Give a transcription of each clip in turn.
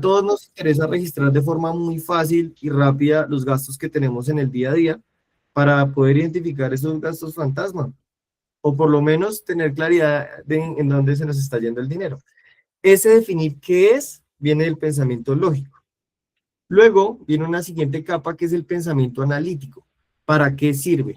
todos nos interesa registrar de forma muy fácil y rápida los gastos que tenemos en el día a día para poder identificar esos gastos fantasma o por lo menos tener claridad en dónde se nos está yendo el dinero. Ese definir qué es viene del pensamiento lógico. Luego viene una siguiente capa que es el pensamiento analítico. ¿Para qué sirve?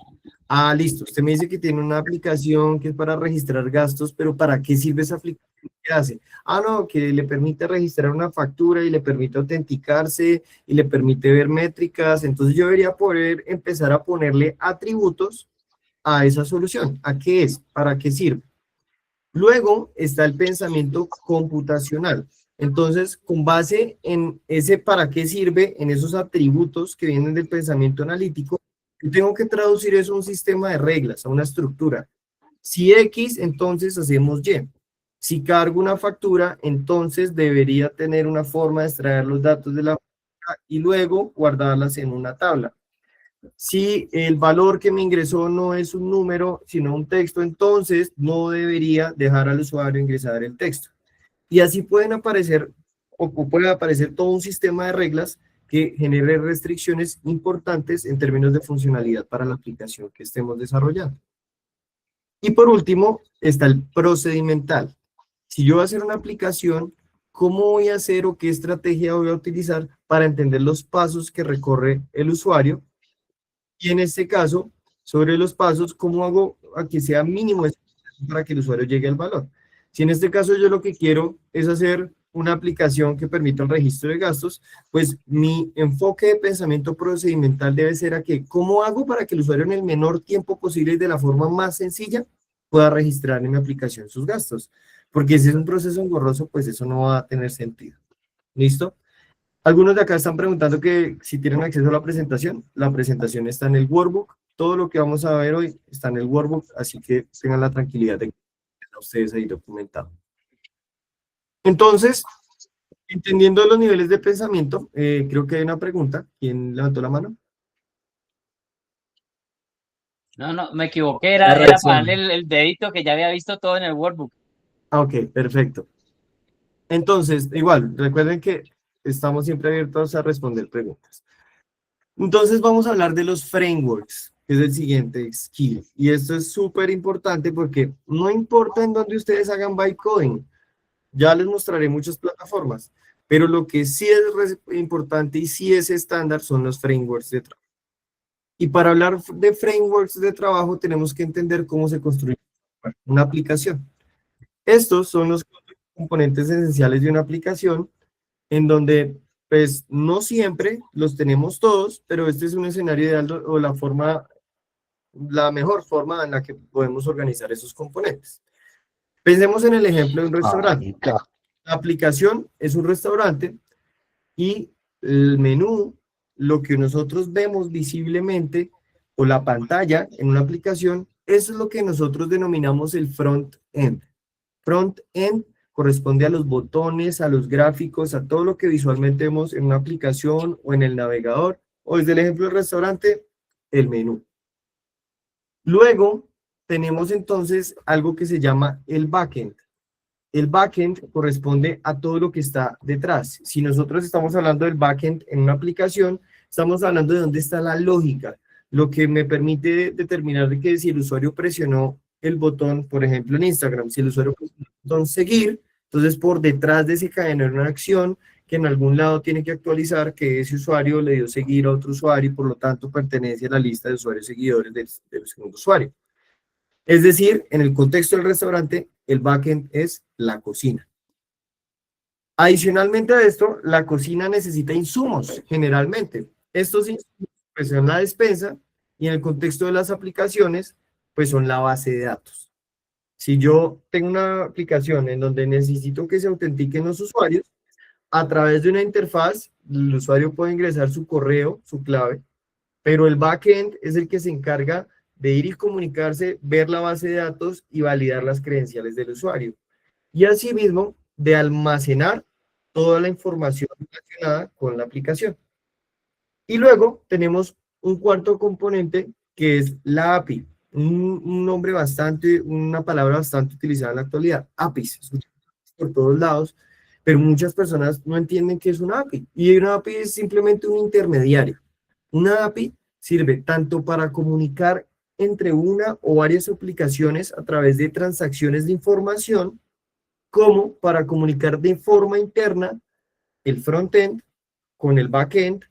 Ah, listo. Usted me dice que tiene una aplicación que es para registrar gastos, pero ¿para qué sirve esa aplicación? ¿Qué hace? Ah, no, que le permite registrar una factura y le permite autenticarse y le permite ver métricas. Entonces yo debería poder empezar a ponerle atributos a esa solución. ¿A qué es? ¿Para qué sirve? Luego está el pensamiento computacional. Entonces, con base en ese para qué sirve, en esos atributos que vienen del pensamiento analítico, yo tengo que traducir eso a un sistema de reglas, a una estructura. Si X, entonces hacemos Y. Si cargo una factura, entonces debería tener una forma de extraer los datos de la factura y luego guardarlas en una tabla. Si el valor que me ingresó no es un número, sino un texto, entonces no debería dejar al usuario ingresar el texto. Y así pueden aparecer, o puede aparecer todo un sistema de reglas que genere restricciones importantes en términos de funcionalidad para la aplicación que estemos desarrollando. Y por último, está el procedimental. Si yo voy a hacer una aplicación, ¿cómo voy a hacer o qué estrategia voy a utilizar para entender los pasos que recorre el usuario? Y en este caso, sobre los pasos, ¿cómo hago a que sea mínimo para que el usuario llegue al valor? Si en este caso yo lo que quiero es hacer una aplicación que permita el registro de gastos, pues mi enfoque de pensamiento procedimental debe ser a que, ¿cómo hago para que el usuario en el menor tiempo posible y de la forma más sencilla pueda registrar en mi aplicación sus gastos? Porque si es un proceso engorroso, pues eso no va a tener sentido. ¿Listo? Algunos de acá están preguntando que si tienen acceso a la presentación. La presentación está en el workbook. Todo lo que vamos a ver hoy está en el workbook, así que tengan la tranquilidad de que a ustedes ahí documentado. Entonces, entendiendo los niveles de pensamiento, creo que hay una pregunta. ¿Quién levantó la mano? No, me equivoqué, era para darle el dedito que ya había visto todo en el workbook. Ah, ok, perfecto. Entonces, igual, recuerden que estamos siempre abiertos a responder preguntas. Entonces vamos a hablar de los frameworks, que es el siguiente skill. Y esto es súper importante porque no importa en dónde ustedes hagan bytecoding, ya les mostraré muchas plataformas, pero lo que sí es importante y sí es estándar son los frameworks de trabajo. Y para hablar de frameworks de trabajo tenemos que entender cómo se construye una aplicación. Estos son los componentes esenciales de una aplicación en donde pues no siempre los tenemos todos, pero este es un escenario ideal o la mejor forma en la que podemos organizar esos componentes. Pensemos en el ejemplo de un restaurante. La aplicación es un restaurante y el menú, lo que nosotros vemos visiblemente o la pantalla en una aplicación, eso es lo que nosotros denominamos el front-end. Front-end corresponde a los botones, a los gráficos, a todo lo que visualmente vemos en una aplicación o en el navegador, o desde el ejemplo del restaurante, el menú. Luego tenemos entonces algo que se llama el backend. El backend corresponde a todo lo que está detrás. Si nosotros estamos hablando del backend en una aplicación, estamos hablando de dónde está la lógica, lo que me permite determinar de que si el usuario presionó el botón, por ejemplo en Instagram, si el usuario presionó el botón seguir, entonces por detrás de ese cadena hay una acción que en algún lado tiene que actualizar que ese usuario le dio seguir a otro usuario y por lo tanto pertenece a la lista de usuarios seguidores del segundo usuario. Es decir, en el contexto del restaurante, el backend es la cocina. Adicionalmente a esto, la cocina necesita insumos, generalmente. Estos insumos pues, son la despensa y en el contexto de las aplicaciones, pues son la base de datos. Si yo tengo una aplicación en donde necesito que se autentiquen los usuarios, a través de una interfaz, el usuario puede ingresar su correo, su clave, pero el backend es el que se encarga de ir y comunicarse, ver la base de datos y validar las credenciales del usuario. Y asimismo, de almacenar toda la información relacionada con la aplicación. Y luego tenemos un cuarto componente que es la API, un nombre bastante, una palabra bastante utilizada en la actualidad, APIs, por todos lados, pero muchas personas no entienden qué es una API. Y una API es simplemente un intermediario. Una API sirve tanto para comunicar entre una o varias aplicaciones a través de transacciones de información, como para comunicar de forma interna el frontend con el backend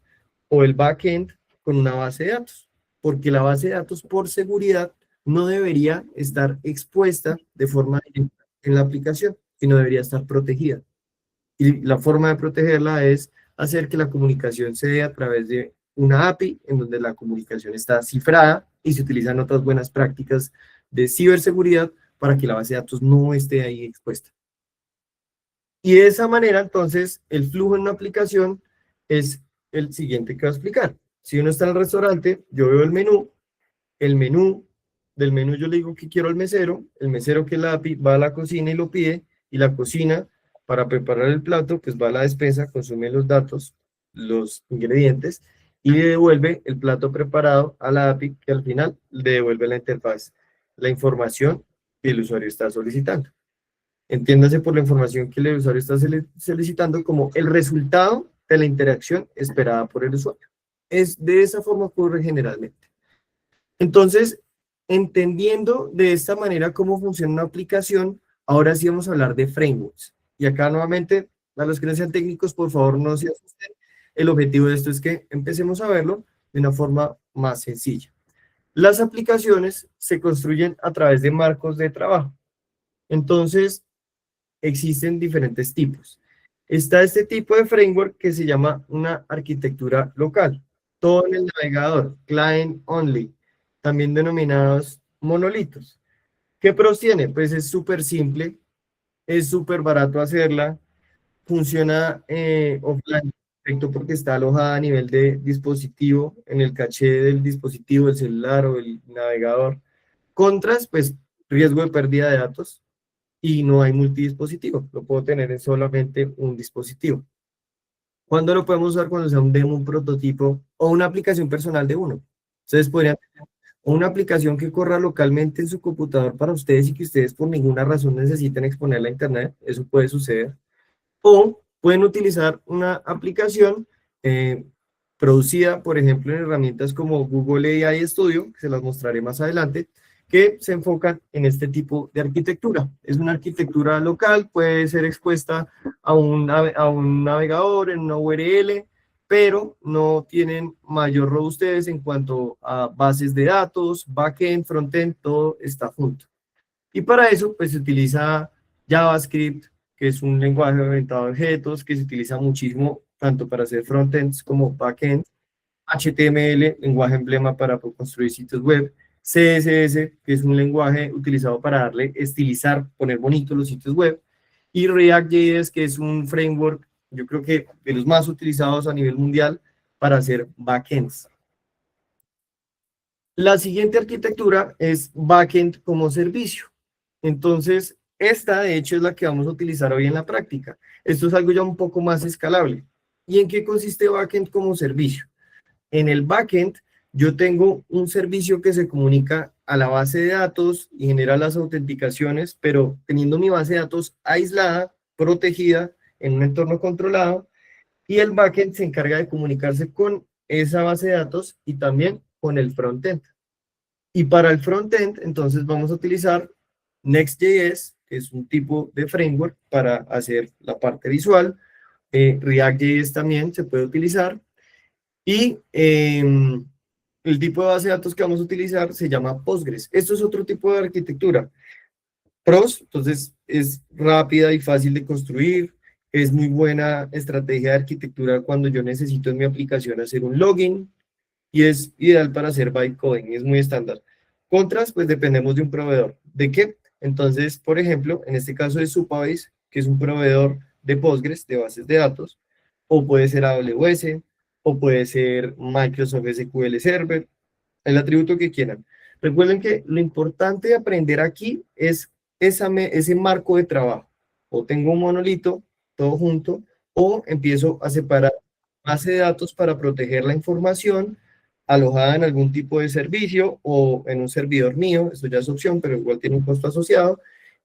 o el backend con una base de datos, porque la base de datos por seguridad no debería estar expuesta de forma directa en la aplicación, sino debería estar protegida. Y la forma de protegerla es hacer que la comunicación se dé a través de una API, en donde la comunicación está cifrada y se utilizan otras buenas prácticas de ciberseguridad para que la base de datos no esté ahí expuesta. Y de esa manera, entonces, el flujo en una aplicación es el siguiente que voy a explicar. Si uno está en el restaurante, yo veo el menú, del menú yo le digo que quiero al mesero, el mesero, que es la API, va a la cocina y lo pide, y la cocina, para preparar el plato, pues va a la despensa, consume los datos, los ingredientes, y le devuelve el plato preparado a la API, que al final le devuelve la interfaz, la información que el usuario está solicitando. Entiéndase por la información que el usuario está solicitando como el resultado de la interacción esperada por el usuario. Es de esa forma que ocurre generalmente. Entonces, entendiendo de esta manera cómo funciona una aplicación, ahora sí vamos a hablar de frameworks. Y acá nuevamente, a los que no sean técnicos, por favor no se asusten. El objetivo de esto es que empecemos a verlo de una forma más sencilla. Las aplicaciones se construyen a través de marcos de trabajo. Entonces, existen diferentes tipos. Está este tipo de framework que se llama una arquitectura local. Todo en el navegador, client only, también denominados monolitos. ¿Qué pros tiene? Pues es súper simple, es súper barato hacerla, funciona offline, perfecto, porque está alojada a nivel de dispositivo, en el caché del dispositivo, el celular o el navegador. Contras, pues riesgo de pérdida de datos, y no hay multidispositivo, lo puedo tener en solamente un dispositivo. ¿Cuándo lo podemos usar? Cuando sea un demo, un prototipo o una aplicación personal de uno. Ustedes podrían tener una aplicación que corra localmente en su computador para ustedes y que ustedes por ninguna razón necesiten exponerla a internet, eso puede suceder. O pueden utilizar una aplicación producida, por ejemplo, en herramientas como Google AI Studio, que se las mostraré más adelante, que se enfocan en este tipo de arquitectura. Es una arquitectura local, puede ser expuesta a un navegador, en una URL, pero no tienen mayor robustez en cuanto a bases de datos, backend, frontend, todo está junto. Y para eso, pues se utiliza JavaScript, que es un lenguaje orientado a objetos, que se utiliza muchísimo tanto para hacer frontends como backends. HTML, lenguaje emblema para construir sitios web. CSS, que es un lenguaje utilizado para darle, estilizar, poner bonitos los sitios web. Y React.js, que es un framework, yo creo que de los más utilizados a nivel mundial para hacer backends. La siguiente arquitectura es backend como servicio. Entonces, esta de hecho es la que vamos a utilizar hoy en la práctica. Esto es algo ya un poco más escalable. ¿Y en qué consiste backend como servicio? En el backend, yo tengo un servicio que se comunica a la base de datos y genera las autenticaciones, pero teniendo mi base de datos aislada, protegida, en un entorno controlado, y el backend se encarga de comunicarse con esa base de datos y también con el frontend. Y para el frontend, entonces vamos a utilizar Next.js, que es un tipo de framework para hacer la parte visual. React.js también se puede utilizar. Y el tipo de base de datos que vamos a utilizar se llama Postgres. Esto es otro tipo de arquitectura. Pros, entonces es rápida y fácil de construir. Es muy buena estrategia de arquitectura cuando yo necesito en mi aplicación hacer un login. Y es ideal para hacer bytecoding, es muy estándar. Contras, pues dependemos de un proveedor. ¿De qué? Entonces, por ejemplo, en este caso es Supabase, que es un proveedor de Postgres, de bases de datos, o puede ser AWS, o puede ser Microsoft SQL Server, el atributo que quieran. Recuerden que lo importante de aprender aquí es ese marco de trabajo. O tengo un monolito, todo junto, o empiezo a separar base de datos para proteger la información alojada en algún tipo de servicio o en un servidor mío, eso ya es opción, pero igual tiene un costo asociado.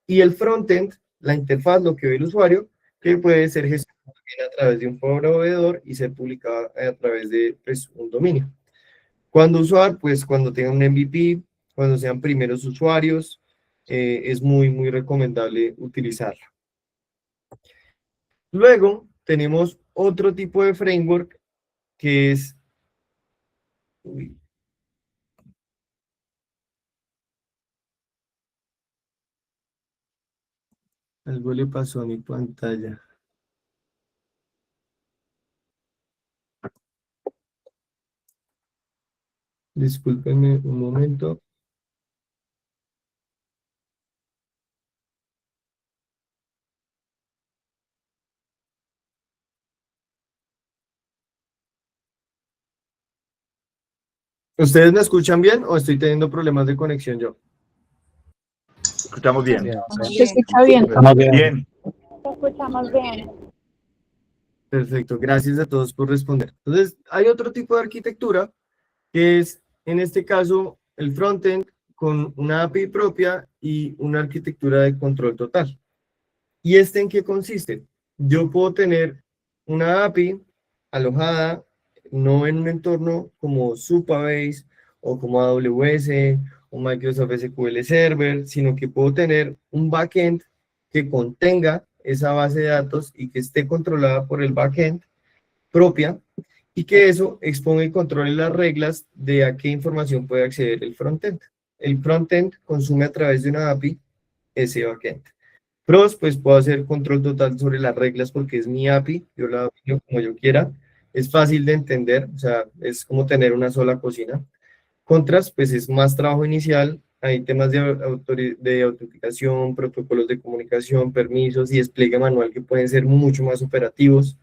Y el frontend, la interfaz, lo que ve el usuario, que puede ser gestionada también a través de un proveedor y ser publicada a través de pues, un dominio. ¿Cuándo usar? Pues cuando tengan un MVP, cuando sean primeros usuarios, es muy recomendable utilizarla. Luego tenemos otro tipo de framework que es... Uy, algo le pasó a mi pantalla. Discúlpenme un momento. ¿Ustedes me escuchan bien o estoy teniendo problemas de conexión yo? Escuchamos bien. Se escucha bien. Estamos bien. Se escuchamos bien. Perfecto, gracias a todos por responder. Entonces, hay otro tipo de arquitectura que es, en este caso, el frontend con una API propia y una arquitectura de control total. ¿Y este en qué consiste? Yo puedo tener una API alojada no en un entorno como Supabase o como AWS o Microsoft SQL Server, sino que puedo tener un backend que contenga esa base de datos y que esté controlada por el backend propia y que eso exponga y controle las reglas de a qué información puede acceder el frontend. El frontend consume a través de una API ese backend. Pros, pues puedo hacer control total sobre las reglas porque es mi API, yo la defino como yo quiera, es fácil de entender, o sea, es como tener una sola cocina. Contras, pues es más trabajo inicial, hay temas de autenticación, protocolos de comunicación, permisos y despliegue manual que pueden ser mucho más operativos.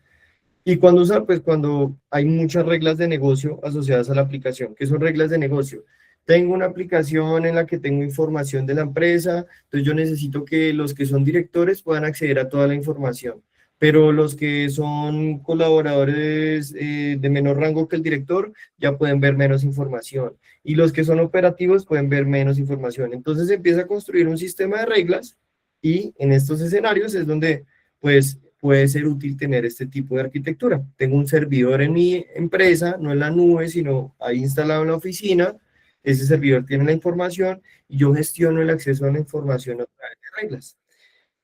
¿Y cuando usar? Pues cuando hay muchas reglas de negocio asociadas a la aplicación. ¿Qué son reglas de negocio? Tengo una aplicación en la que tengo información de la empresa, entonces yo necesito que los que son directores puedan acceder a toda la información, pero los que son colaboradores de menor rango que el director ya pueden ver menos información y los que son operativos pueden ver menos información. Entonces se empieza a construir un sistema de reglas y en estos escenarios es donde pues puede ser útil tener este tipo de arquitectura. Tengo un servidor en mi empresa, no en la nube, sino ahí instalado en la oficina. Ese servidor tiene la información y yo gestiono el acceso a la información a través de reglas.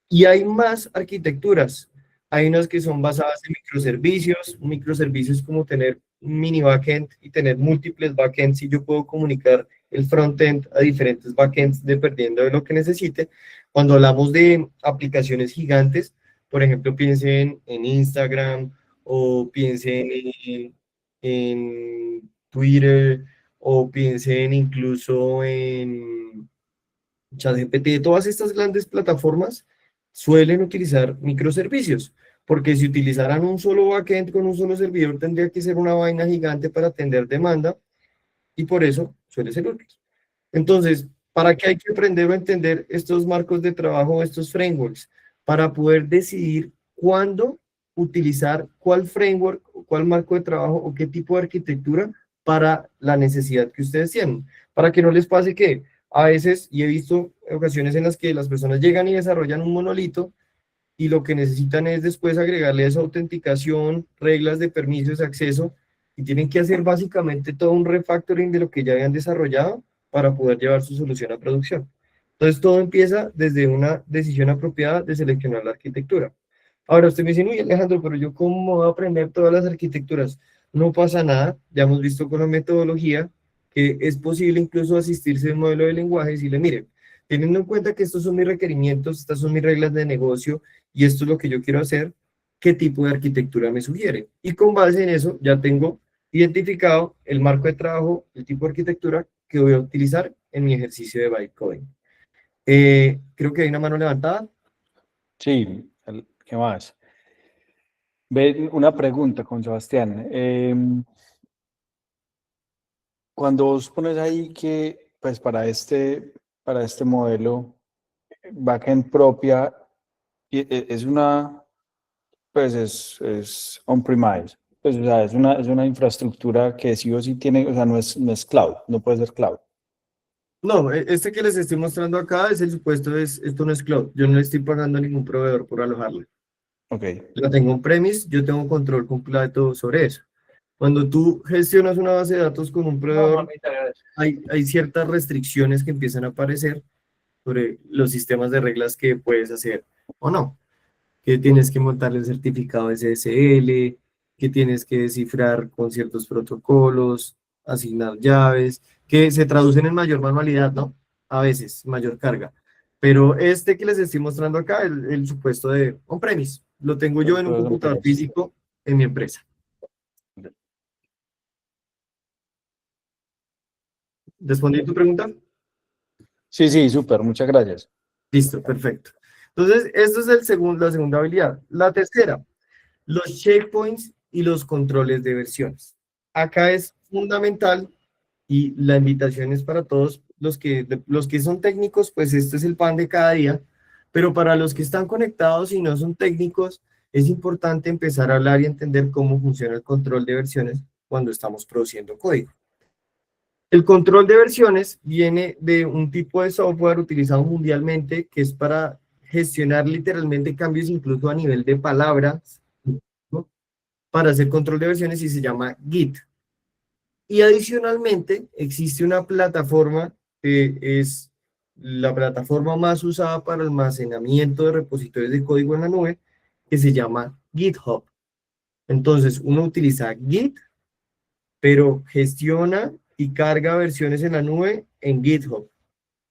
Y hay más arquitecturas. Hay unas que son basadas en microservicios. Un microservicio es como tener un mini backend y tener múltiples backends y yo puedo comunicar el frontend a diferentes backends dependiendo de lo que necesite. Cuando hablamos de aplicaciones gigantes, por ejemplo, piensen en Instagram o piensen en Twitter o piensen incluso en ChatGPT. Todas estas grandes plataformas suelen utilizar microservicios, porque si utilizaran un solo backend con un solo servidor, tendría que ser una vaina gigante para atender demanda y por eso suele ser útil. Entonces, ¿para qué hay que aprender o entender estos marcos de trabajo, estos frameworks? Para poder decidir cuándo utilizar cuál framework, cuál marco de trabajo o qué tipo de arquitectura para la necesidad que ustedes tienen. Para que no les pase que a veces, y he visto ocasiones en las que las personas llegan y desarrollan un monolito y lo que necesitan es después agregarle esa autenticación, reglas de permisos, acceso, y tienen que hacer básicamente todo un refactoring de lo que ya habían desarrollado para poder llevar su solución a producción. Entonces todo empieza desde una decisión apropiada de seleccionar la arquitectura. Ahora usted me dice, uy Alejandro, pero yo cómo voy a aprender todas las arquitecturas. No pasa nada, ya hemos visto con la metodología que es posible incluso asistirse a un modelo de lenguaje y decirle, mire, teniendo en cuenta que estos son mis requerimientos, estas son mis reglas de negocio, y esto es lo que yo quiero hacer, ¿qué tipo de arquitectura me sugiere? Y con base en eso ya tengo identificado el marco de trabajo, el tipo de arquitectura que voy a utilizar en mi ejercicio de bytecoding. Creo que hay una mano levantada. Sí, ¿qué más? Ve, una pregunta con Sebastián. Cuando vos pones ahí que, pues para este modelo, backend propia, es una, pues es on-premise. Pues, o sea, es una infraestructura que sí o sí tiene, o sea, no es cloud, no puede ser cloud. No, este que les estoy mostrando acá es el supuesto, esto no es cloud. Yo no le estoy pagando a ningún proveedor por alojarlo. Ok. La tengo on-premise, yo tengo control completo sobre eso. Cuando tú gestionas una base de datos con un proveedor, hay ciertas restricciones que empiezan a aparecer sobre los sistemas de reglas que puedes hacer o no. Que tienes que montarle el certificado SSL, que tienes que descifrar con ciertos protocolos, asignar llaves, que se traducen en mayor manualidad, ¿no? A veces, mayor carga. Pero este que les estoy mostrando acá, el supuesto de on-premise, lo tengo yo en un computador físico en mi empresa. ¿Respondí tu pregunta? Sí, sí, súper, muchas gracias. Listo, perfecto. Entonces, esto es la segunda habilidad. La tercera, los checkpoints y los controles de versiones. Acá es fundamental y la invitación es para todos los que son técnicos, pues esto es el pan de cada día, pero para los que están conectados y no son técnicos, es importante empezar a hablar y entender cómo funciona el control de versiones cuando estamos produciendo código. El control de versiones viene de un tipo de software utilizado mundialmente que es para gestionar literalmente cambios incluso a nivel de palabras, ¿no? Para hacer control de versiones y se llama Git. Y adicionalmente existe una plataforma que es la plataforma más usada para almacenamiento de repositorios de código en la nube que se llama GitHub. Entonces uno utiliza Git, pero gestiona y carga versiones en la nube en GitHub.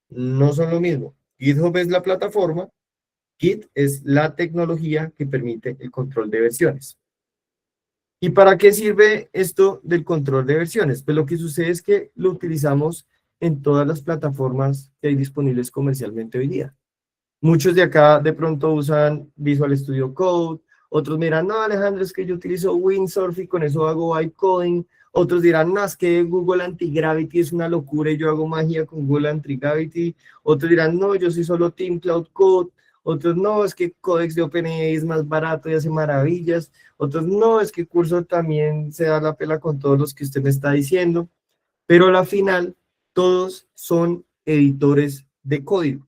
No son lo mismo. GitHub es la plataforma, Git es la tecnología que permite el control de versiones. ¿Y para qué sirve esto del control de versiones? Pues lo que sucede es que lo utilizamos en todas las plataformas que hay disponibles comercialmente hoy día. Muchos de acá de pronto usan Visual Studio Code, otros miran, no Alejandro, es que yo utilizo Windsurf y con eso hago bytecoding. Otros dirán, no, es que Google Anti-Gravity es una locura y yo hago magia con Google Anti-Gravity. Otros dirán, no, yo soy solo Team Cloud Code. Otros, no, es que Codex de OpenAI es más barato y hace maravillas. Otros, no, es que Cursor también se da la pela con todos los que usted me está diciendo. Pero a la final, todos son editores de código.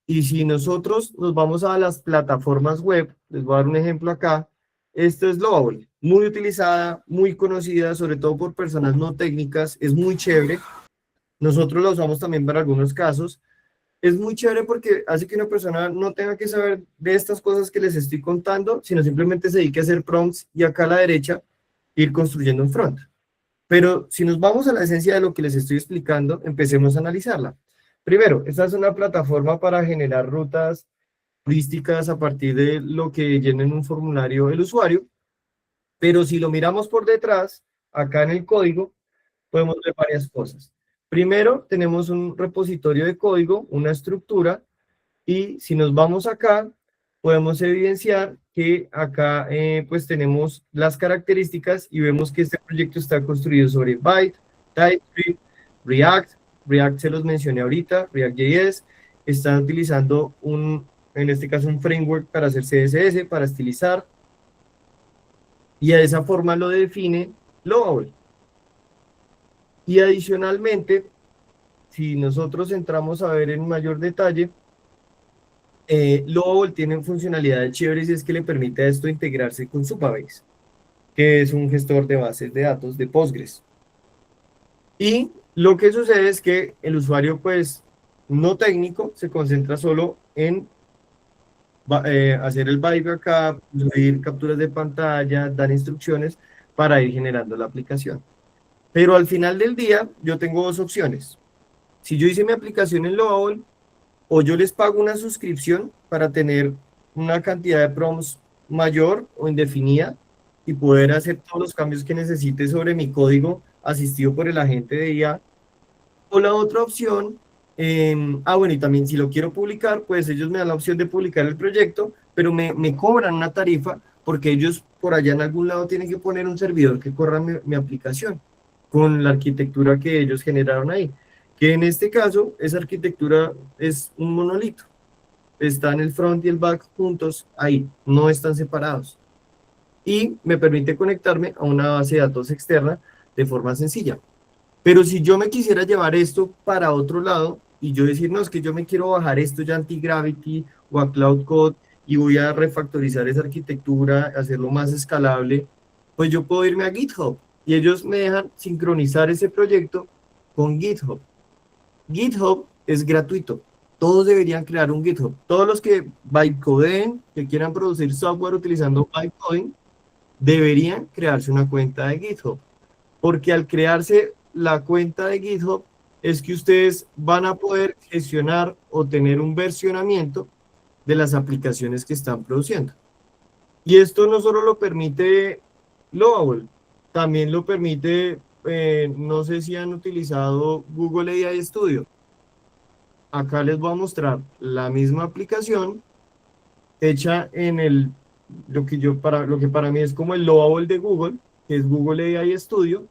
Y si nosotros nos vamos a las plataformas web, les voy a dar un ejemplo acá, esto es Lovable, muy utilizada, muy conocida, sobre todo por personas no técnicas, es muy chévere. Nosotros la usamos también para algunos casos. Es muy chévere porque hace que una persona no tenga que saber de estas cosas que les estoy contando, sino simplemente se dedique a hacer prompts y acá a la derecha ir construyendo un front. Pero si nos vamos a la esencia de lo que les estoy explicando, empecemos a analizarla. Primero, esta es una plataforma para generar rutas turísticas a partir de lo que llene en un formulario el usuario, pero si lo miramos por detrás, acá en el código, podemos ver varias cosas. Primero, tenemos un repositorio de código, una estructura, y si nos vamos acá, podemos evidenciar que acá pues tenemos las características y vemos que este proyecto está construido sobre Byte, TypeScript, React se los mencioné ahorita, React.js, están utilizando en este caso un framework para hacer CSS, para estilizar, y de esa forma lo define Lovable. Y adicionalmente, si nosotros entramos a ver en mayor detalle, Lovable tiene funcionalidades chéveres y es que le permite a esto integrarse con Supabase, que es un gestor de bases de datos de Postgres. Y lo que sucede es que el usuario, pues, no técnico, se concentra solo en hacer el byte backup, subir capturas de pantalla, dar instrucciones para ir generando la aplicación. Pero al final del día, yo tengo dos opciones. Si yo hice mi aplicación en Lovable, o yo les pago una suscripción para tener una cantidad de prompts mayor o indefinida y poder hacer todos los cambios que necesite sobre mi código asistido por el agente de IA. O la otra opción, bueno, y también si lo quiero publicar, pues ellos me dan la opción de publicar el proyecto, pero me cobran una tarifa porque ellos por allá en algún lado tienen que poner un servidor que corra mi aplicación con la arquitectura que ellos generaron ahí. Que en este caso, esa arquitectura es un monolito. Están el front y el back juntos ahí, no están separados. Y me permite conectarme a una base de datos externa de forma sencilla. Pero si yo me quisiera llevar esto para otro lado y yo decir, no, es que yo me quiero bajar esto ya Anti-Gravity o a Cloud Code y voy a refactorizar esa arquitectura, hacerlo más escalable, pues yo puedo irme a GitHub y ellos me dejan sincronizar ese proyecto con GitHub. GitHub es gratuito. Todos deberían crear un GitHub. Todos los que bytecodeen, que quieran producir software utilizando bytecoding, deberían crearse una cuenta de GitHub. Porque al crearse la cuenta de GitHub, es que ustedes van a poder gestionar o tener un versionamiento de las aplicaciones que están produciendo. Y esto no solo lo permite Lovable, también lo permite, no sé si han utilizado Google AI Studio. Acá les voy a mostrar la misma aplicación hecha en lo que para mí es como el Lovable de Google, que es Google AI Studio.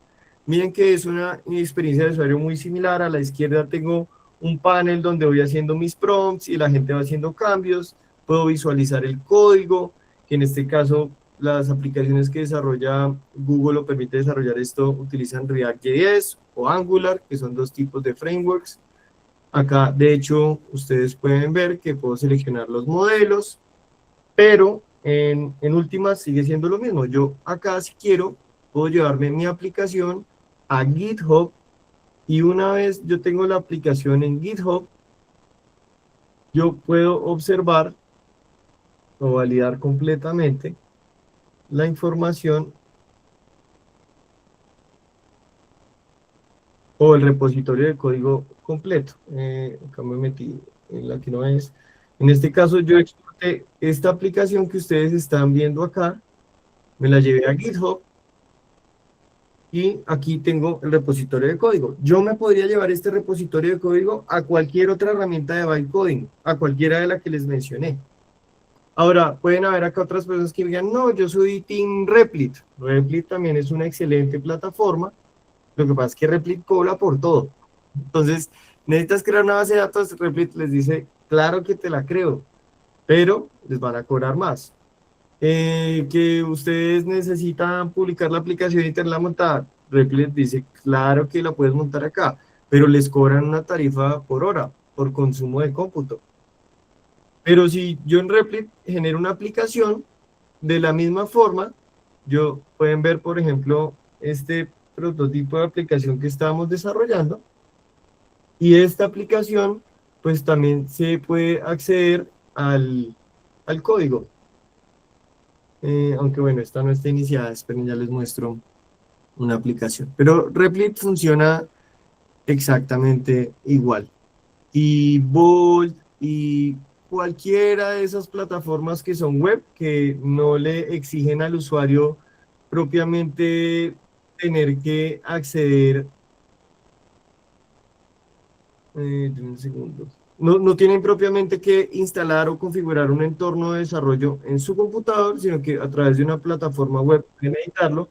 Miren que es una experiencia de usuario muy similar. A la izquierda tengo un panel donde voy haciendo mis prompts y la gente va haciendo cambios. Puedo visualizar el código, que en este caso las aplicaciones que desarrolla Google o permite desarrollar esto utilizan React.js o Angular, que son dos tipos de frameworks. Acá, de hecho, ustedes pueden ver que puedo seleccionar los modelos, pero en últimas sigue siendo lo mismo. Yo acá, si quiero, puedo llevarme mi aplicación a GitHub y una vez yo tengo la aplicación en GitHub, yo puedo observar o validar completamente la información o el repositorio de código completo. Acá me metí en la que no es. En este caso yo exporté esta aplicación que ustedes están viendo acá, me la llevé a GitHub y aquí tengo el repositorio de código. Yo me podría llevar este repositorio de código a cualquier otra herramienta de bytecoding, a cualquiera de las que les mencioné. Ahora, pueden haber acá otras personas que digan, no, yo soy Team Replit. Replit también es una excelente plataforma. Lo que pasa es que Replit cobra por todo. Entonces, necesitas crear una base de datos, Replit les dice, claro que te la creo, pero les van a cobrar más. Que ustedes necesitan publicar la aplicación y tenerla montada, Replit dice, claro que la puedes montar acá, pero les cobran una tarifa por hora, por consumo de cómputo. Pero si yo en Replit genero una aplicación, de la misma forma, pueden ver, por ejemplo, este prototipo de aplicación que estábamos desarrollando, y esta aplicación, pues también se puede acceder al código. Aunque bueno, esta no está iniciada, esperen, ya les muestro una aplicación. Pero Replit funciona exactamente igual. Y Bolt y cualquiera de esas plataformas que son web, que no le exigen al usuario propiamente tener que acceder. Un segundo. No tienen propiamente que instalar o configurar un entorno de desarrollo en su computador, sino que a través de una plataforma web pueden editarlo.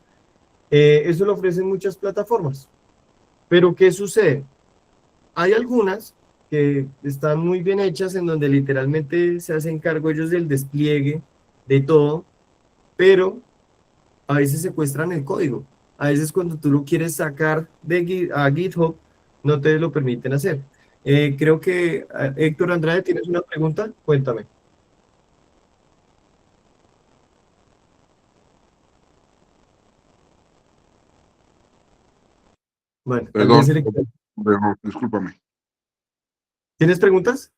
Eso lo ofrecen muchas plataformas. Pero ¿qué sucede? Hay algunas que están muy bien hechas, en donde literalmente se hacen cargo ellos del despliegue de todo, pero a veces secuestran el código. A veces cuando tú lo quieres sacar a GitHub, no te lo permiten hacer. Creo que, Héctor Andrade, ¿tienes una pregunta? Cuéntame. Bueno, tal Perdón, vez discúlpame. ¿Tienes preguntas?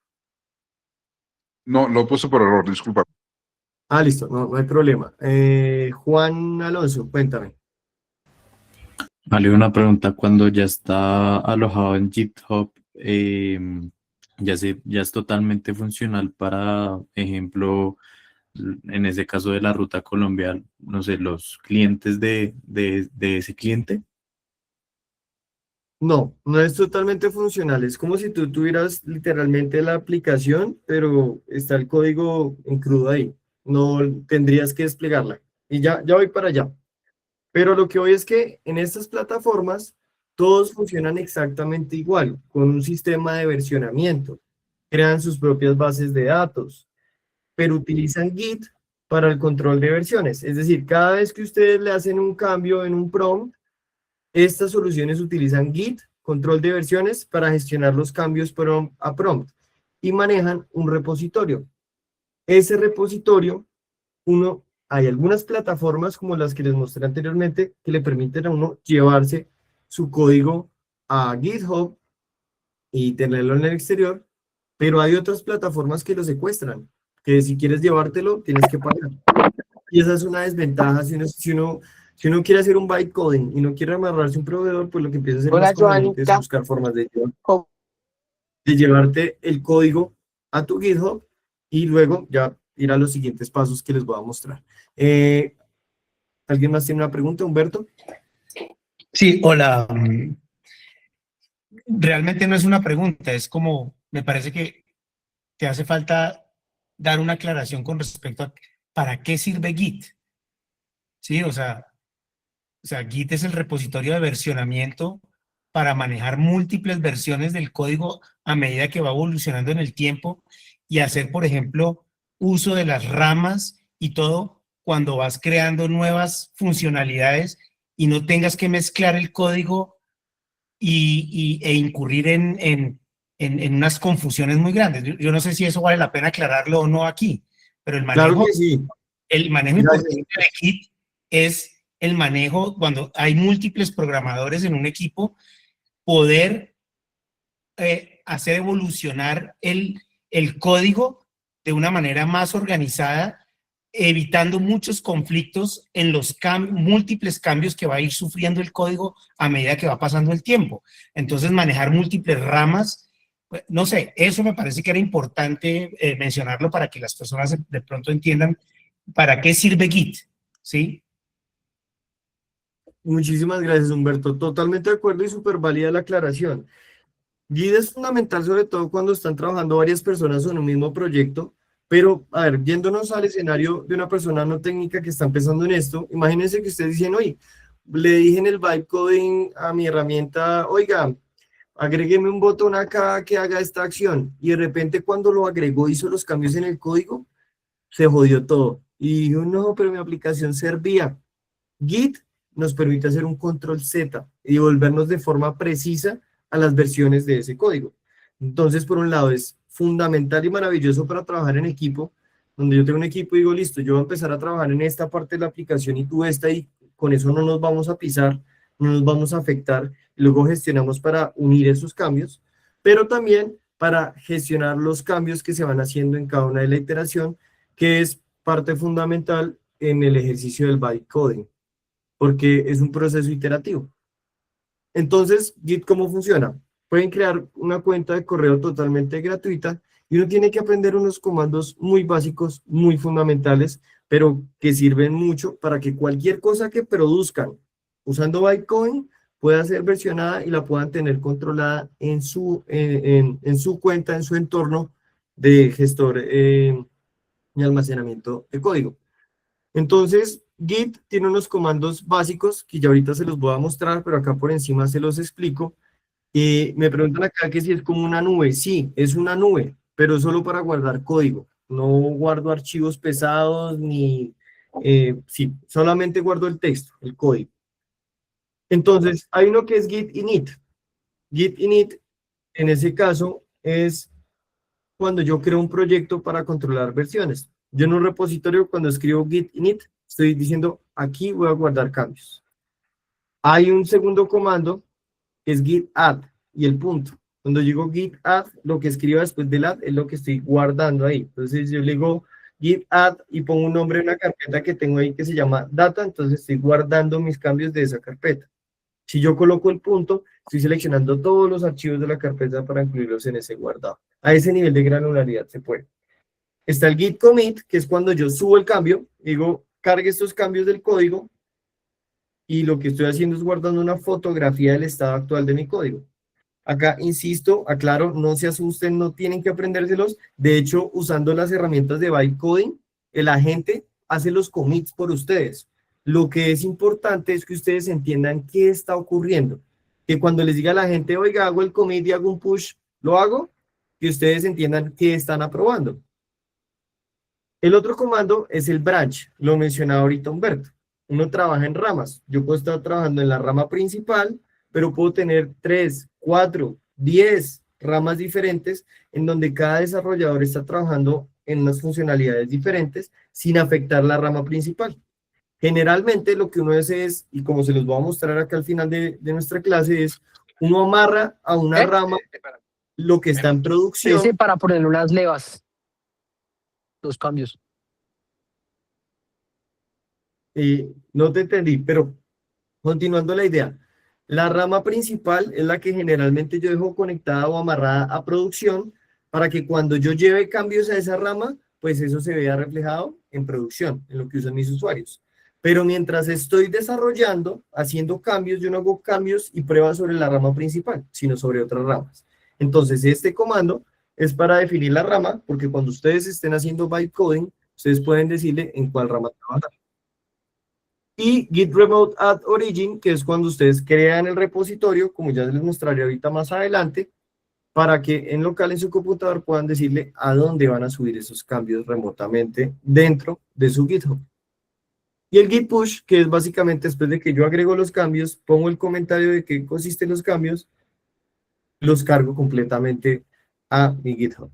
No, lo he puesto por error, discúlpame. Ah, listo, no hay problema. Juan Alonso, cuéntame. Vale, una pregunta, cuando ya está alojado en GitHub, ya es totalmente funcional para, ejemplo, en ese caso de la ruta Colombia, no sé, los clientes de ese cliente. No es totalmente funcional. Es como si tú tuvieras literalmente la aplicación, pero está el código en crudo ahí. No tendrías que desplegarla. Y ya voy para allá. Pero lo que voy es que en estas plataformas todos funcionan exactamente igual, con un sistema de versionamiento. Crean sus propias bases de datos, pero utilizan Git para el control de versiones. Es decir, cada vez que ustedes le hacen un cambio en un prompt, estas soluciones utilizan Git, control de versiones, para gestionar los cambios prompt a prompt, y manejan un repositorio. ese repositorio, hay algunas plataformas como las que les mostré anteriormente que le permiten a uno llevarse su código a GitHub y tenerlo en el exterior, pero hay otras plataformas que lo secuestran, que si quieres llevártelo tienes que pagar. Y esa es una desventaja si uno quiere hacer un bytecoding y no quiere amarrarse un proveedor, pues lo que empieza a hacer Hola, más conveniente es Joanita. buscar formas de llevarte el código a tu GitHub y luego ya ir a los siguientes pasos que les voy a mostrar. ¿Alguien más tiene una pregunta, Humberto? Sí, hola. Realmente no es una pregunta, es como, me parece que te hace falta dar una aclaración con respecto a para qué sirve Git. Sí, o sea, Git es el repositorio de versionamiento para manejar múltiples versiones del código a medida que va evolucionando en el tiempo y hacer, por ejemplo, uso de las ramas y todo cuando vas creando nuevas funcionalidades y no tengas que mezclar el código e incurrir en unas confusiones muy grandes. Yo no sé si eso vale la pena aclararlo o no aquí, pero el manejo, Claro que sí. el manejo importante de Git es el manejo cuando hay múltiples programadores en un equipo, poder hacer evolucionar el código de una manera más organizada, evitando muchos conflictos en los múltiples cambios que va a ir sufriendo el código a medida que va pasando el tiempo. Entonces, manejar múltiples ramas, no sé, eso me parece que era importante mencionarlo para que las personas de pronto entiendan para qué sirve Git, ¿sí? Muchísimas gracias, Humberto. Totalmente de acuerdo y súper válida la aclaración. Git es fundamental sobre todo cuando están trabajando varias personas en un mismo proyecto, pero, a ver, yéndonos al escenario de una persona no técnica que está empezando en esto, imagínense que ustedes dicen, oye, le dije en el bytecoding a mi herramienta, oiga, agrégueme un botón acá que haga esta acción, y de repente cuando lo agregó hizo los cambios en el código, se jodió todo. Y dijo, no, pero mi aplicación servía. Git nos permite hacer un control Z y devolvernos de forma precisa a las versiones de ese código. Entonces, por un lado, es fundamental y maravilloso para trabajar en equipo, donde yo tengo un equipo y digo, listo, yo voy a empezar a trabajar en esta parte de la aplicación y tú esta, y con eso no nos vamos a pisar, no nos vamos a afectar, y luego gestionamos para unir esos cambios, pero también para gestionar los cambios que se van haciendo en cada una de la iteración, que es parte fundamental en el ejercicio del bytecoding, porque es un proceso iterativo. Entonces, Git, ¿cómo funciona? Pueden crear una cuenta de correo totalmente gratuita y uno tiene que aprender unos comandos muy básicos, muy fundamentales, pero que sirven mucho para que cualquier cosa que produzcan usando bytecoding pueda ser versionada y la puedan tener controlada en su cuenta, en su entorno de gestor y almacenamiento de código. Entonces, Git tiene unos comandos básicos que ya ahorita se los voy a mostrar, pero acá por encima se los explico. Y me preguntan acá que si es como una nube. Sí, es una nube, pero solo para guardar código. No guardo archivos pesados ni... sí, solamente guardo el texto, el código. Entonces, hay uno que es Git init. Git init, en ese caso, es cuando yo creo un proyecto para controlar versiones. Yo en un repositorio, cuando escribo Git init, estoy diciendo, aquí voy a guardar cambios. Hay un segundo comando, que es git add, y el punto. Cuando digo git add, lo que escriba después del add es lo que estoy guardando ahí. Entonces yo le digo git add y pongo un nombre en una carpeta que tengo ahí que se llama data, entonces estoy guardando mis cambios de esa carpeta. Si yo coloco el punto, estoy seleccionando todos los archivos de la carpeta para incluirlos en ese guardado. A ese nivel de granularidad se puede. Está el git commit, que es cuando yo subo el cambio, digo, cargue estos cambios del código, y lo que estoy haciendo es guardando una fotografía del estado actual de mi código. Acá, insisto, aclaro, no se asusten, no tienen que aprendérselos. De hecho, usando las herramientas de bytecoding, el agente hace los commits por ustedes. Lo que es importante es que ustedes entiendan qué está ocurriendo. Que cuando les diga a la gente, oiga, hago el commit y hago un push, ¿lo hago? Que ustedes entiendan qué están aprobando. El otro comando es el branch, lo mencionaba ahorita Humberto. Uno trabaja en ramas. Yo puedo estar trabajando en la rama principal, pero puedo tener 3, 4, 10 ramas diferentes en donde cada desarrollador está trabajando en unas funcionalidades diferentes sin afectar la rama principal. Generalmente lo que uno hace es, y como se los voy a mostrar acá al final de nuestra clase, es uno amarra a una rama lo que está en producción. Ese para ponerle unas levas, los cambios. No te entendí, pero continuando la idea. La rama principal es la que generalmente yo dejo conectada o amarrada a producción para que cuando yo lleve cambios a esa rama, pues eso se vea reflejado en producción, en lo que usan mis usuarios. Pero mientras estoy desarrollando, haciendo cambios, yo no hago cambios y pruebas sobre la rama principal, sino sobre otras ramas. Entonces, este comando es para definir la rama, porque cuando ustedes estén haciendo bytecoding, ustedes pueden decirle en cuál rama trabajar. Y git remote add origin, que es cuando ustedes crean el repositorio, como ya les mostraré ahorita más adelante, para que en local en su computador puedan decirle a dónde van a subir esos cambios remotamente dentro de su GitHub. Y el git push, que es básicamente después de que yo agrego los cambios, pongo el comentario de qué consisten los cambios, los cargo completamente a mi GitHub.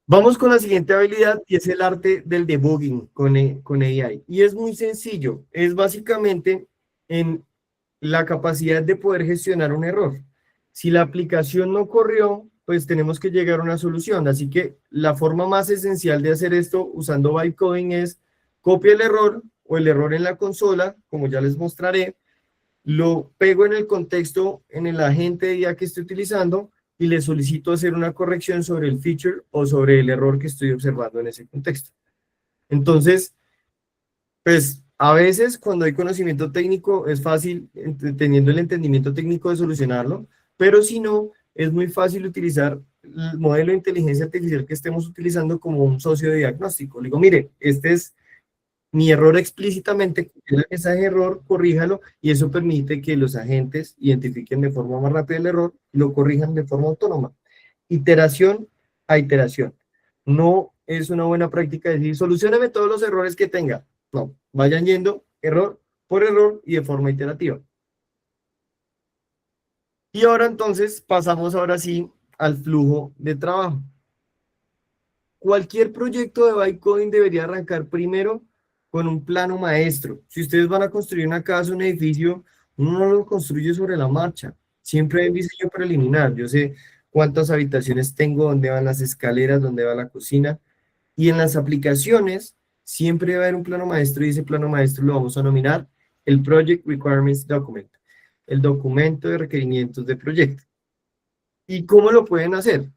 Vamos con la siguiente habilidad y es el arte del debugging con AI. Y es muy sencillo, es básicamente en la capacidad de poder gestionar un error. Si la aplicación no corrió, pues tenemos que llegar a una solución. Así que la forma más esencial de hacer esto usando bytecoding es copio el error o el error en la consola, como ya les mostraré, lo pego en el contexto, en el agente de IA que estoy utilizando, y le solicito hacer una corrección sobre el feature o sobre el error que estoy observando en ese contexto. Entonces, pues a veces cuando hay conocimiento técnico es fácil, teniendo el entendimiento técnico, de solucionarlo, pero si no, es muy fácil utilizar el modelo de inteligencia artificial que estemos utilizando como un socio de diagnóstico. Le digo, mire, este es mi error explícitamente, el mensaje de error, corríjalo, y eso permite que los agentes identifiquen de forma más rápida el error y lo corrijan de forma autónoma. Iteración a iteración. No es una buena práctica decir, solucióname todos los errores que tenga. No, vayan yendo error por error y de forma iterativa. Y ahora entonces pasamos ahora sí al flujo de trabajo. Cualquier proyecto de bytecoding debería arrancar primero con un plano maestro. Si ustedes van a construir una casa, un edificio, uno no lo construye sobre la marcha. Siempre hay un diseño preliminar. Yo sé cuántas habitaciones tengo, dónde van las escaleras, dónde va la cocina. Y en las aplicaciones siempre va a haber un plano maestro, y ese plano maestro lo vamos a nominar el Project Requirements Document, el documento de requerimientos de proyecto. ¿Y cómo lo pueden hacer?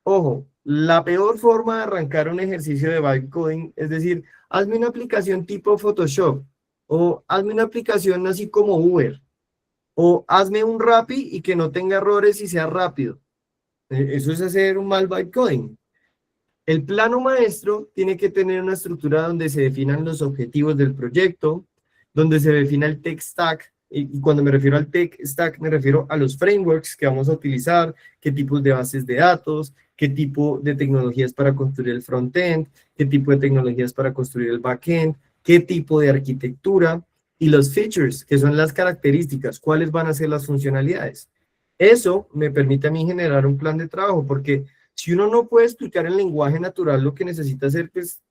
Ojo, la peor forma de arrancar un ejercicio de bytecoding es decir, hazme una aplicación tipo Photoshop, o hazme una aplicación así como Uber, o hazme un Rappi y que no tenga errores y sea rápido. Eso es hacer un mal bytecoding. El plano maestro tiene que tener una estructura donde se definan los objetivos del proyecto, donde se defina el tech stack, y cuando me refiero al tech stack me refiero a los frameworks que vamos a utilizar, qué tipos de bases de datos, qué tipo de tecnologías para construir el frontend, qué tipo de tecnologías para construir el backend, qué tipo de arquitectura, y los features, que son las características, cuáles van a ser las funcionalidades. Eso me permite a mí generar un plan de trabajo, porque si uno no puede explicar en lenguaje natural lo que necesita hacer, pues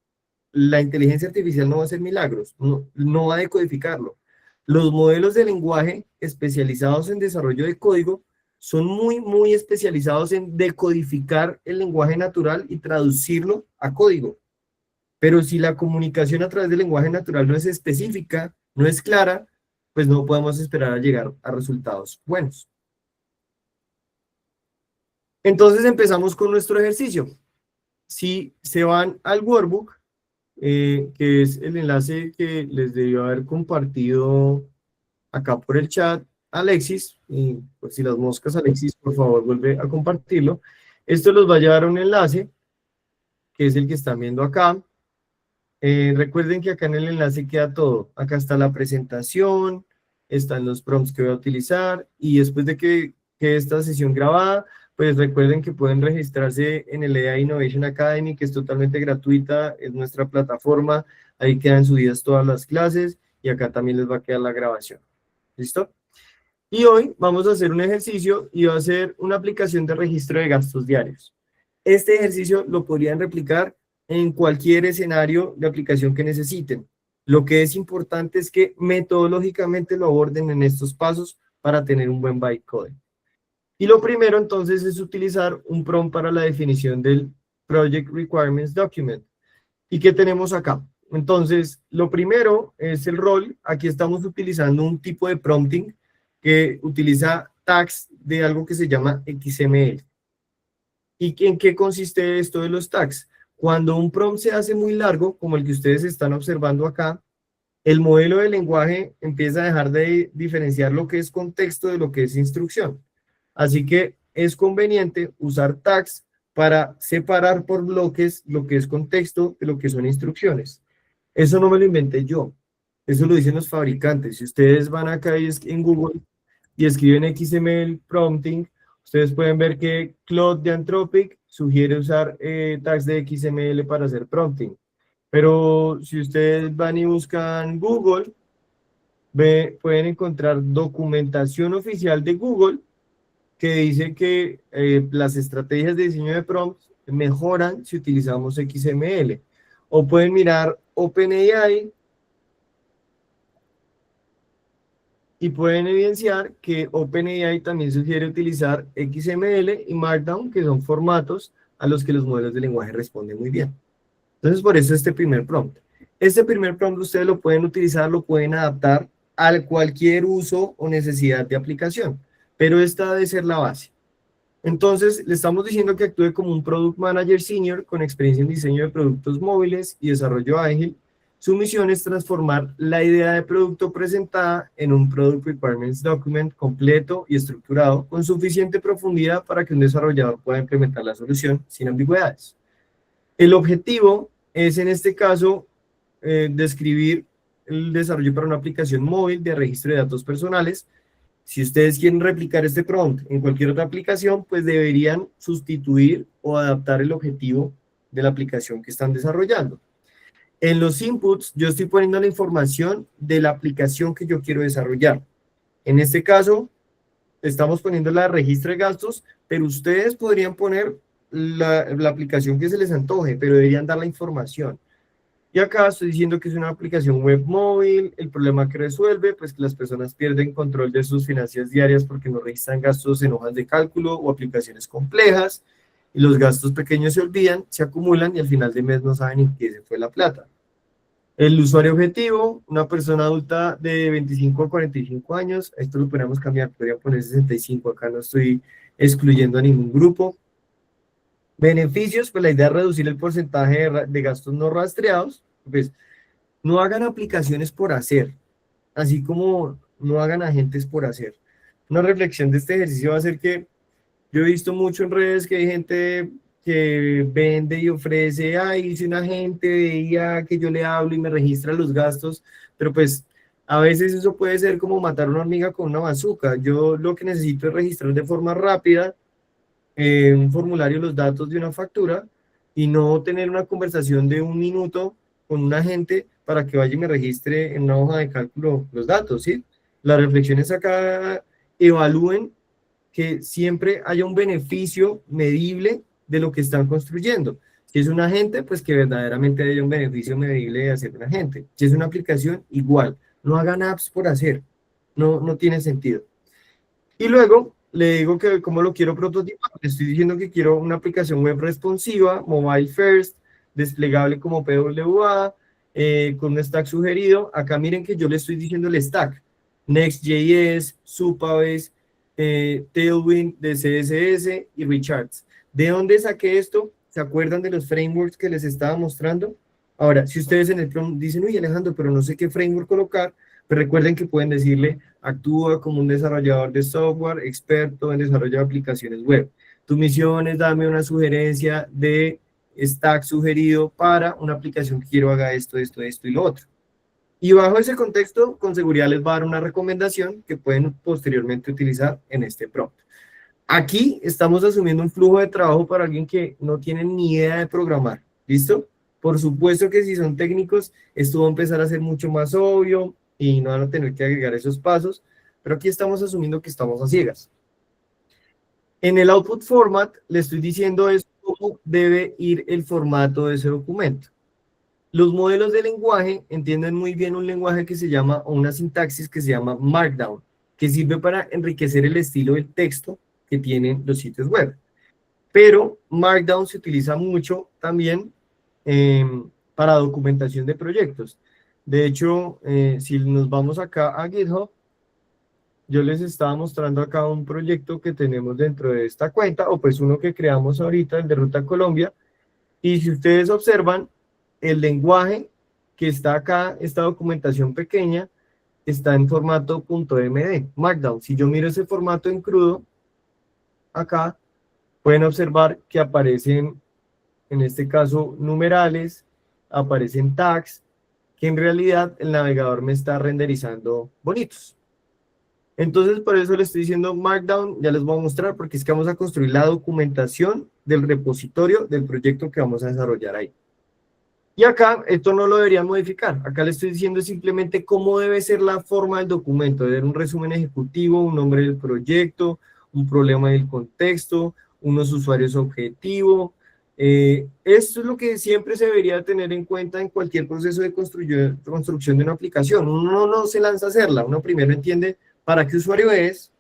la inteligencia artificial no va a hacer milagros, no va a decodificarlo. Los modelos de lenguaje especializados en desarrollo de código son muy especializados en decodificar el lenguaje natural y traducirlo a código. Pero si la comunicación a través del lenguaje natural no es específica, no es clara, pues no podemos esperar a llegar a resultados buenos. Entonces empezamos con nuestro ejercicio. Si se van al workbook, que es el enlace que les debió haber compartido acá por el chat Alexis, y pues si las moscas Alexis, por favor vuelve a compartirlo. Esto los va a llevar a un enlace, que es el que están viendo acá. Recuerden que acá en el enlace queda todo. Acá está la presentación, están los prompts que voy a utilizar, y después de que quede esta sesión grabada, pues recuerden que pueden registrarse en el AI Innovation Academy, que es totalmente gratuita, es nuestra plataforma, ahí quedan subidas todas las clases, y acá también les va a quedar la grabación. ¿Listo? Y hoy vamos a hacer un ejercicio, y va a ser una aplicación de registro de gastos diarios. Este ejercicio lo podrían replicar en cualquier escenario de aplicación que necesiten. Lo que es importante es que metodológicamente lo aborden en estos pasos para tener un buen bytecoding. Y lo primero entonces es utilizar un prompt para la definición del Project Requirements Document. ¿Y qué tenemos acá? Entonces, lo primero es el rol. Aquí estamos utilizando un tipo de prompting que utiliza tags de algo que se llama XML. ¿Y en qué consiste esto de los tags? Cuando un prompt se hace muy largo, como el que ustedes están observando acá, el modelo de lenguaje empieza a dejar de diferenciar lo que es contexto de lo que es instrucción. Así que es conveniente usar tags para separar por bloques lo que es contexto de lo que son instrucciones. Eso no me lo inventé yo, eso lo dicen los fabricantes. Si ustedes van acá en Google y escriben XML prompting, ustedes pueden ver que Claude de Anthropic sugiere usar tags de XML para hacer prompting. Pero si ustedes van y buscan Google, pueden encontrar documentación oficial de Google que dice que las estrategias de diseño de prompts mejoran si utilizamos XML. O pueden mirar OpenAI y pueden evidenciar que OpenAI también sugiere utilizar XML y Markdown, que son formatos a los que los modelos de lenguaje responden muy bien. Entonces, por eso este primer prompt. Este primer prompt ustedes lo pueden utilizar, lo pueden adaptar a cualquier uso o necesidad de aplicación, pero esta debe ser la base. Entonces, le estamos diciendo que actúe como un Product Manager Senior con experiencia en diseño de productos móviles y desarrollo ágil. Su misión es transformar la idea de producto presentada en un Product Requirements Document completo y estructurado con suficiente profundidad para que un desarrollador pueda implementar la solución sin ambigüedades. El objetivo es, en este caso, describir el desarrollo para una aplicación móvil de registro de datos personales. Si ustedes quieren replicar este prompt en cualquier otra aplicación, pues deberían sustituir o adaptar el objetivo de la aplicación que están desarrollando. En los inputs, yo estoy poniendo la información de la aplicación que yo quiero desarrollar. En este caso, estamos poniendo la de registro de gastos, pero ustedes podrían poner la aplicación que se les antoje, pero deberían dar la información. Y acá estoy diciendo que es una aplicación web móvil. El problema que resuelve, pues que las personas pierden control de sus finanzas diarias porque no registran gastos en hojas de cálculo o aplicaciones complejas, y los gastos pequeños se olvidan, se acumulan y al final de mes no saben en qué se fue la plata. El usuario objetivo, una persona adulta de 25 a 45 años, esto lo podríamos cambiar, podría poner 65, acá no estoy excluyendo a ningún grupo. Beneficios, pues la idea es reducir el porcentaje de gastos no rastreados. Pues no hagan aplicaciones por hacer, así como no hagan agentes por hacer. Una reflexión de este ejercicio va a ser que yo he visto mucho en redes que hay gente que vende y ofrece, hice un agente de IA que yo le hablo y me registra los gastos, pero pues a veces eso puede ser como matar una hormiga con una bazooka. Yo lo que necesito es registrar de forma rápida un formulario los datos de una factura y no tener una conversación de 1 minuto con un agente para que vaya y me registre en una hoja de cálculo los datos, ¿sí? Las reflexiones acá evalúen que siempre haya un beneficio medible de lo que están construyendo. Si es un agente, pues que verdaderamente haya un beneficio medible de hacer un agente. Si es una aplicación, igual. No hagan apps por hacer. No tiene sentido. Y luego le digo que cómo lo quiero prototipar. Le estoy diciendo que quiero una aplicación web responsiva, mobile first, desplegable como PWA, con un stack sugerido. Acá miren que yo le estoy diciendo el stack. Next.js, Supabase, Tailwind de CSS y Recharts. ¿De dónde saqué esto? ¿Se acuerdan de los frameworks que les estaba mostrando? Ahora, si ustedes en el prompt dicen, uy Alejandro, pero no sé qué framework colocar, pero recuerden que pueden decirle, actúa como un desarrollador de software, experto en desarrollo de aplicaciones web. Tu misión es darme una sugerencia de stack sugerido para una aplicación que quiero haga esto, esto, esto y lo otro. Y bajo ese contexto, con seguridad les va a dar una recomendación que pueden posteriormente utilizar en este prompt. Aquí estamos asumiendo un flujo de trabajo para alguien que no tiene ni idea de programar. ¿Listo? Por supuesto que si son técnicos, esto va a empezar a ser mucho más obvio y no van a tener que agregar esos pasos, pero aquí estamos asumiendo que estamos a ciegas. En el output format le estoy diciendo es cómo debe ir el formato de ese documento. Los modelos de lenguaje entienden muy bien un lenguaje que se llama, o una sintaxis que se llama Markdown, que sirve para enriquecer el estilo del texto que tienen los sitios web. Pero Markdown se utiliza mucho también para documentación de proyectos. De hecho, si nos vamos acá a GitHub, yo les estaba mostrando acá un proyecto que tenemos dentro de esta cuenta, o pues uno que creamos ahorita, el de Ruta Colombia, y si ustedes observan, el lenguaje que está acá, esta documentación pequeña, está en formato .md, Markdown. Si yo miro ese formato en crudo, acá, pueden observar que aparecen, en este caso, numerales, aparecen tags, que en realidad el navegador me está renderizando bonitos. Entonces, por eso les estoy diciendo Markdown, ya les voy a mostrar, porque es que vamos a construir la documentación del repositorio del proyecto que vamos a desarrollar ahí. Y acá, esto no lo deberían modificar. Acá les estoy diciendo simplemente cómo debe ser la forma del documento. Debe haber un resumen ejecutivo, un nombre del proyecto, un problema del contexto, unos usuarios objetivo. Esto es lo que siempre se debería tener en cuenta en cualquier proceso de construcción de una aplicación. Uno no se lanza a hacerla, uno primero entiende para qué usuario es,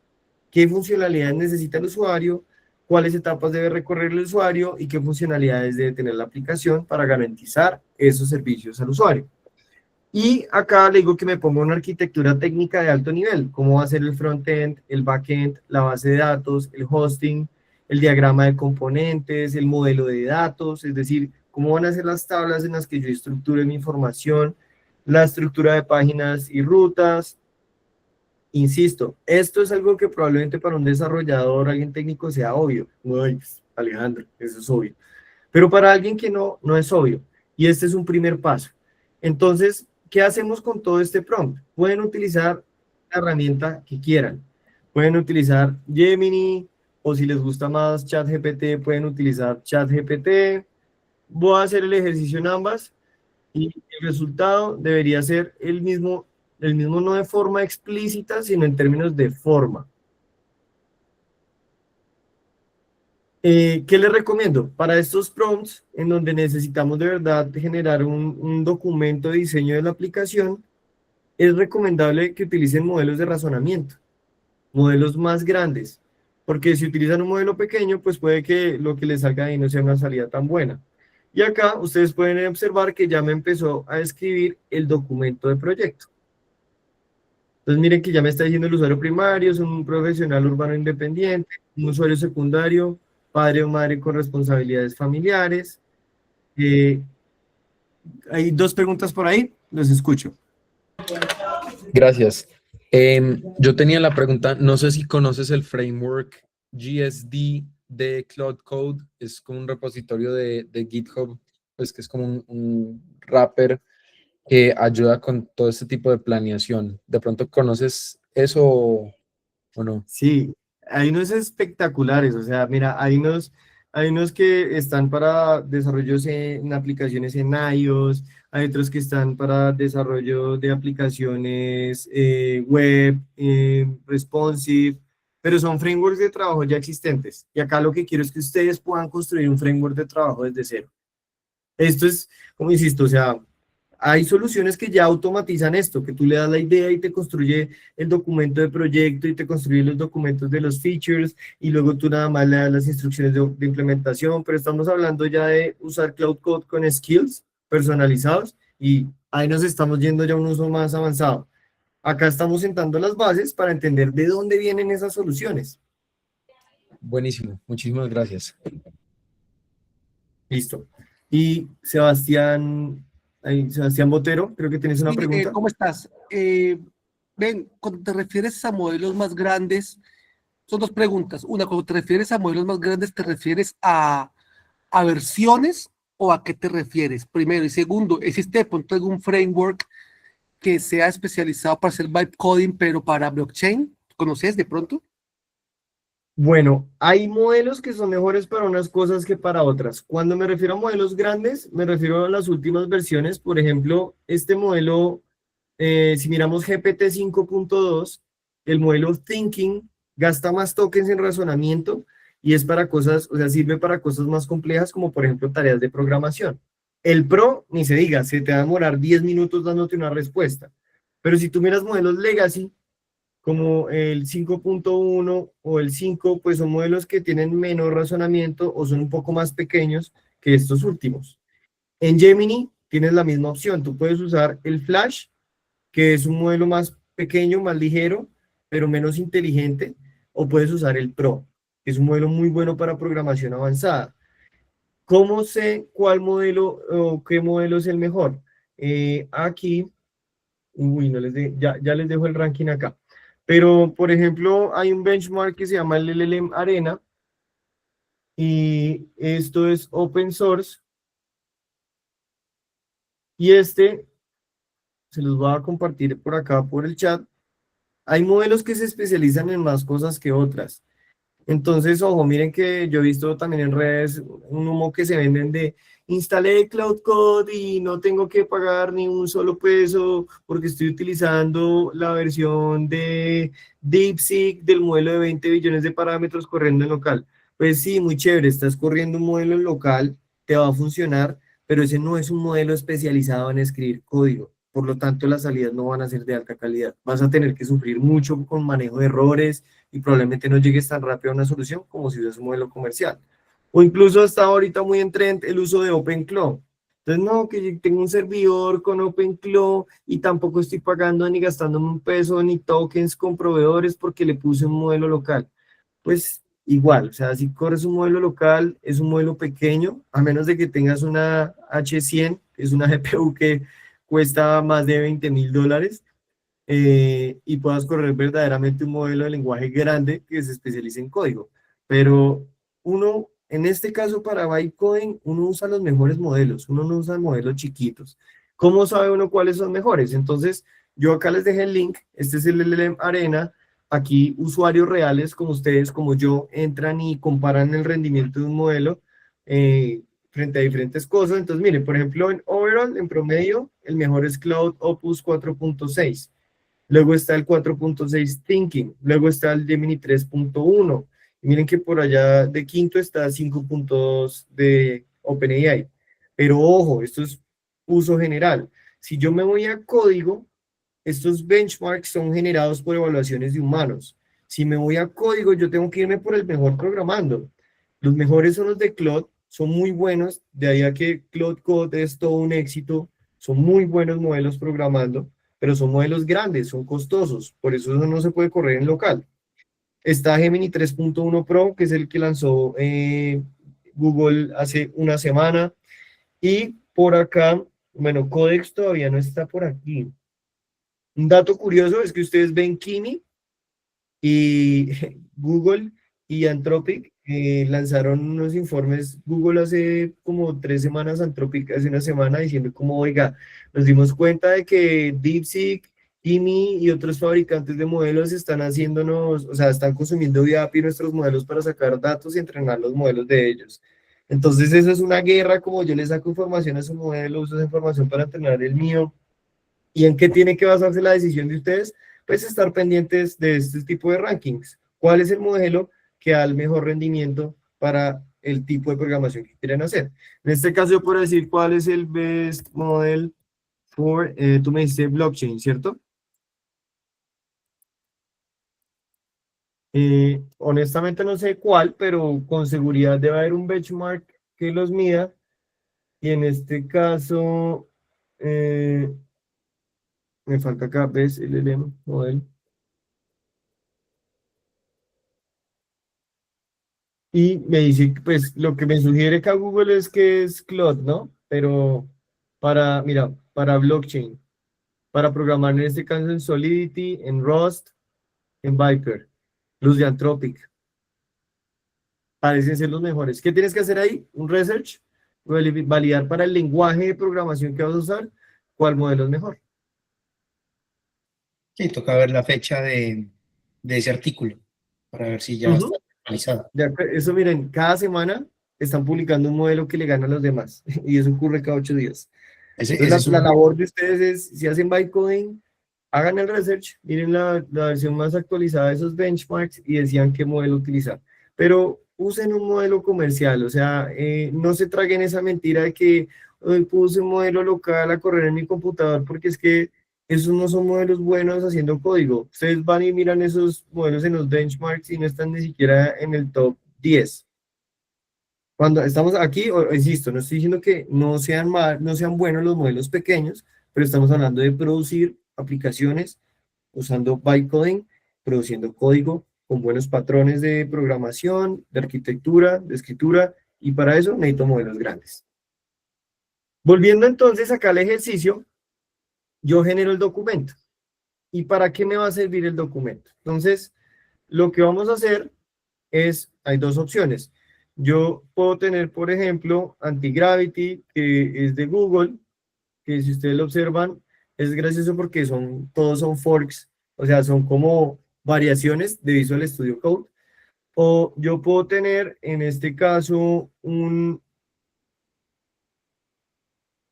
qué funcionalidades necesita el usuario, cuáles etapas debe recorrer el usuario y qué funcionalidades debe tener la aplicación para garantizar esos servicios al usuario. Y acá le digo que me ponga una arquitectura técnica de alto nivel, cómo va a ser el frontend, el backend, la base de datos, el hosting, el diagrama de componentes, el modelo de datos, es decir, cómo van a ser las tablas en las que yo estructure mi información, la estructura de páginas y rutas. Insisto, esto es algo que probablemente para un desarrollador, alguien técnico, sea obvio. Ay, Alejandro, eso es obvio. Pero para alguien que no es obvio. Y este es un primer paso. Entonces, ¿qué hacemos con todo este prompt? Pueden utilizar la herramienta que quieran. Pueden utilizar Gemini, o si les gusta más ChatGPT, pueden utilizar ChatGPT. Voy a hacer el ejercicio en ambas y el resultado debería ser el mismo no de forma explícita, sino en términos de forma. ¿Qué les recomiendo? Para estos prompts, en donde necesitamos de verdad generar un documento de diseño de la aplicación, es recomendable que utilicen modelos de razonamiento, modelos más grandes, porque si utilizan un modelo pequeño, pues puede que lo que les salga ahí no sea una salida tan buena. Y acá ustedes pueden observar que ya me empezó a escribir el documento de proyecto. Entonces miren que ya me está diciendo el usuario primario, es un profesional urbano independiente, un usuario secundario, padre o madre con responsabilidades familiares. Hay dos preguntas por ahí, los escucho. Gracias. Yo tenía la pregunta, no sé si conoces el framework GSD de Cloud Code, es como un repositorio de GitHub, pues que es como un wrapper que ayuda con todo este tipo de planeación. ¿De pronto conoces eso o no? Sí, hay unos espectaculares, o sea, mira, hay unos que están para desarrollos en aplicaciones en iOS, hay otros que están para desarrollo de aplicaciones web, responsive, pero son frameworks de trabajo ya existentes. Y acá lo que quiero es que ustedes puedan construir un framework de trabajo desde cero. Esto es, como insisto, o sea, hay soluciones que ya automatizan esto, que tú le das la idea y te construye el documento de proyecto y te construye los documentos de los features y luego tú nada más le das las instrucciones de implementación, pero estamos hablando ya de usar Cloud Code con skills personalizados y ahí nos estamos yendo ya a un uso más avanzado. Acá estamos sentando las bases para entender de dónde vienen esas soluciones. Buenísimo, muchísimas gracias. Listo. Y Sebastián Botero, creo que tienes una pregunta. ¿Cómo estás? Ven, cuando te refieres a modelos más grandes, son dos preguntas. Una, cuando te refieres a modelos más grandes, ¿te refieres a versiones o a qué te refieres? Primero. Y segundo, ¿existe de pronto algún framework que sea especializado para hacer vibe coding, pero para blockchain? ¿Conoces de pronto? Bueno, hay modelos que son mejores para unas cosas que para otras. Cuando me refiero a modelos grandes, me refiero a las últimas versiones. Por ejemplo, este modelo, si miramos GPT 5.2, el modelo Thinking gasta más tokens en razonamiento y es para cosas, o sea, sirve para cosas más complejas como por ejemplo tareas de programación. El Pro, ni se diga, se te va a demorar 10 minutos dándote una respuesta. Pero si tú miras modelos Legacy, como el 5.1 o el 5, pues son modelos que tienen menor razonamiento o son un poco más pequeños que estos últimos. En Gemini tienes la misma opción, tú puedes usar el Flash, que es un modelo más pequeño, más ligero, pero menos inteligente, o puedes usar el Pro, que es un modelo muy bueno para programación avanzada. ¿Cómo sé cuál modelo o qué modelo es el mejor? Aquí, ya les dejo el ranking acá. Pero, por ejemplo, hay un benchmark que se llama el LLM Arena, y esto es open source, y se los voy a compartir por acá por el chat. Hay modelos que se especializan en más cosas que otras. Entonces, ojo, miren que yo he visto también en redes un humo que se venden de instalé Cloud Code y no tengo que pagar ni un solo peso porque estoy utilizando la versión de DeepSeek del modelo de 20 billones de parámetros corriendo en local. Pues sí, muy chévere, estás corriendo un modelo en local, te va a funcionar, pero ese no es un modelo especializado en escribir código. Por lo tanto, las salidas no van a ser de alta calidad. Vas a tener que sufrir mucho con manejo de errores y probablemente no llegues tan rápido a una solución como si fuese un modelo comercial. O incluso está ahorita muy en trend el uso de OpenClaw. Entonces, no, que tengo un servidor con OpenClaw y tampoco estoy pagando ni gastándome un peso ni tokens con proveedores porque le puse un modelo local. Pues igual, o sea, si corres un modelo local, es un modelo pequeño, a menos de que tengas una H100, que es una GPU que cuesta más de $20,000, y puedas correr verdaderamente un modelo de lenguaje grande que se especialice en código. Pero uno, en este caso para bytecoding, uno usa los mejores modelos, uno no usa modelos chiquitos. ¿Cómo sabe uno cuáles son mejores? Entonces, yo acá les dejé el link, este es el LLM Arena. Aquí usuarios reales como ustedes, como yo, entran y comparan el rendimiento de un modelo frente a diferentes cosas. Entonces, miren, por ejemplo, en overall, en promedio, el mejor es Cloud Opus 4.6. Luego está el 4.6 Thinking. Luego está el Gemini 3.1. Y miren que por allá de quinto está 5.2 de OpenAI. Pero ojo, esto es uso general. Si yo me voy a código, estos benchmarks son generados por evaluaciones de humanos. Si me voy a código, yo tengo que irme por el mejor programando. Los mejores son los de Claude, son muy buenos, de ahí a que Claude Code es todo un éxito, son muy buenos modelos programando, pero son modelos grandes, son costosos, por eso no se puede correr en local. Está Gemini 3.1 Pro, que es el que lanzó Google hace una semana, y por acá, bueno, Codex todavía no está por aquí. Un dato curioso es que ustedes ven Kimi y Google y Anthropic lanzaron unos informes. Google hace como 3 semanas, Anthropic hace una semana, diciendo como, oiga, nos dimos cuenta de que DeepSeek, Kimi y otros fabricantes de modelos están haciéndonos, o sea, están consumiendo vía API nuestros modelos para sacar datos y entrenar los modelos de ellos. Entonces, eso es una guerra, como yo le saco información a su modelo, uso esa información para entrenar el mío. ¿Y en qué tiene que basarse la decisión de ustedes? Pues estar pendientes de este tipo de rankings. ¿Cuál es el modelo que da el mejor rendimiento para el tipo de programación que quieren hacer? En este caso yo puedo decir cuál es el best model for, tú me dijiste blockchain, ¿cierto? Honestamente no sé cuál, pero con seguridad debe haber un benchmark que los mida. Y en este caso... me falta acá, ¿ves? El LLM model. Y me dice, pues, lo que me sugiere acá Google es que es Claude, ¿no? Pero mira, para blockchain, para programar en este caso en Solidity, en Rust, en Viper, los de Anthropic, parecen ser los mejores. ¿Qué tienes que hacer ahí? Un research, validar para el lenguaje de programación que vas a usar, cuál modelo es mejor. Sí, toca ver la fecha de ese artículo para ver si ya está actualizado. Eso, miren, cada semana están publicando un modelo que le gana a los demás y eso ocurre cada 8 días. Entonces, la labor de ustedes es, si hacen bytecoding, hagan el research, miren la versión más actualizada de esos benchmarks y decían qué modelo utilizar. Pero usen un modelo comercial, o sea, no se traguen esa mentira de que hoy puse un modelo local a correr en mi computador, porque es que esos no son modelos buenos haciendo código. Ustedes van y miran esos modelos en los benchmarks y no están ni siquiera en el top 10. Cuando estamos aquí, insisto, no estoy diciendo que no sean buenos los modelos pequeños, pero estamos hablando de producir aplicaciones usando bytecoding, produciendo código con buenos patrones de programación, de arquitectura, de escritura, y para eso necesito modelos grandes. Volviendo entonces acá al ejercicio, yo genero el documento. ¿Y para qué me va a servir el documento? Entonces, lo que vamos a hacer es, hay dos opciones. Yo puedo tener, por ejemplo, Antigravity, que es de Google, que si ustedes lo observan, es gracioso porque todos son forks, o sea, son como variaciones de Visual Studio Code. O yo puedo tener, en este caso, un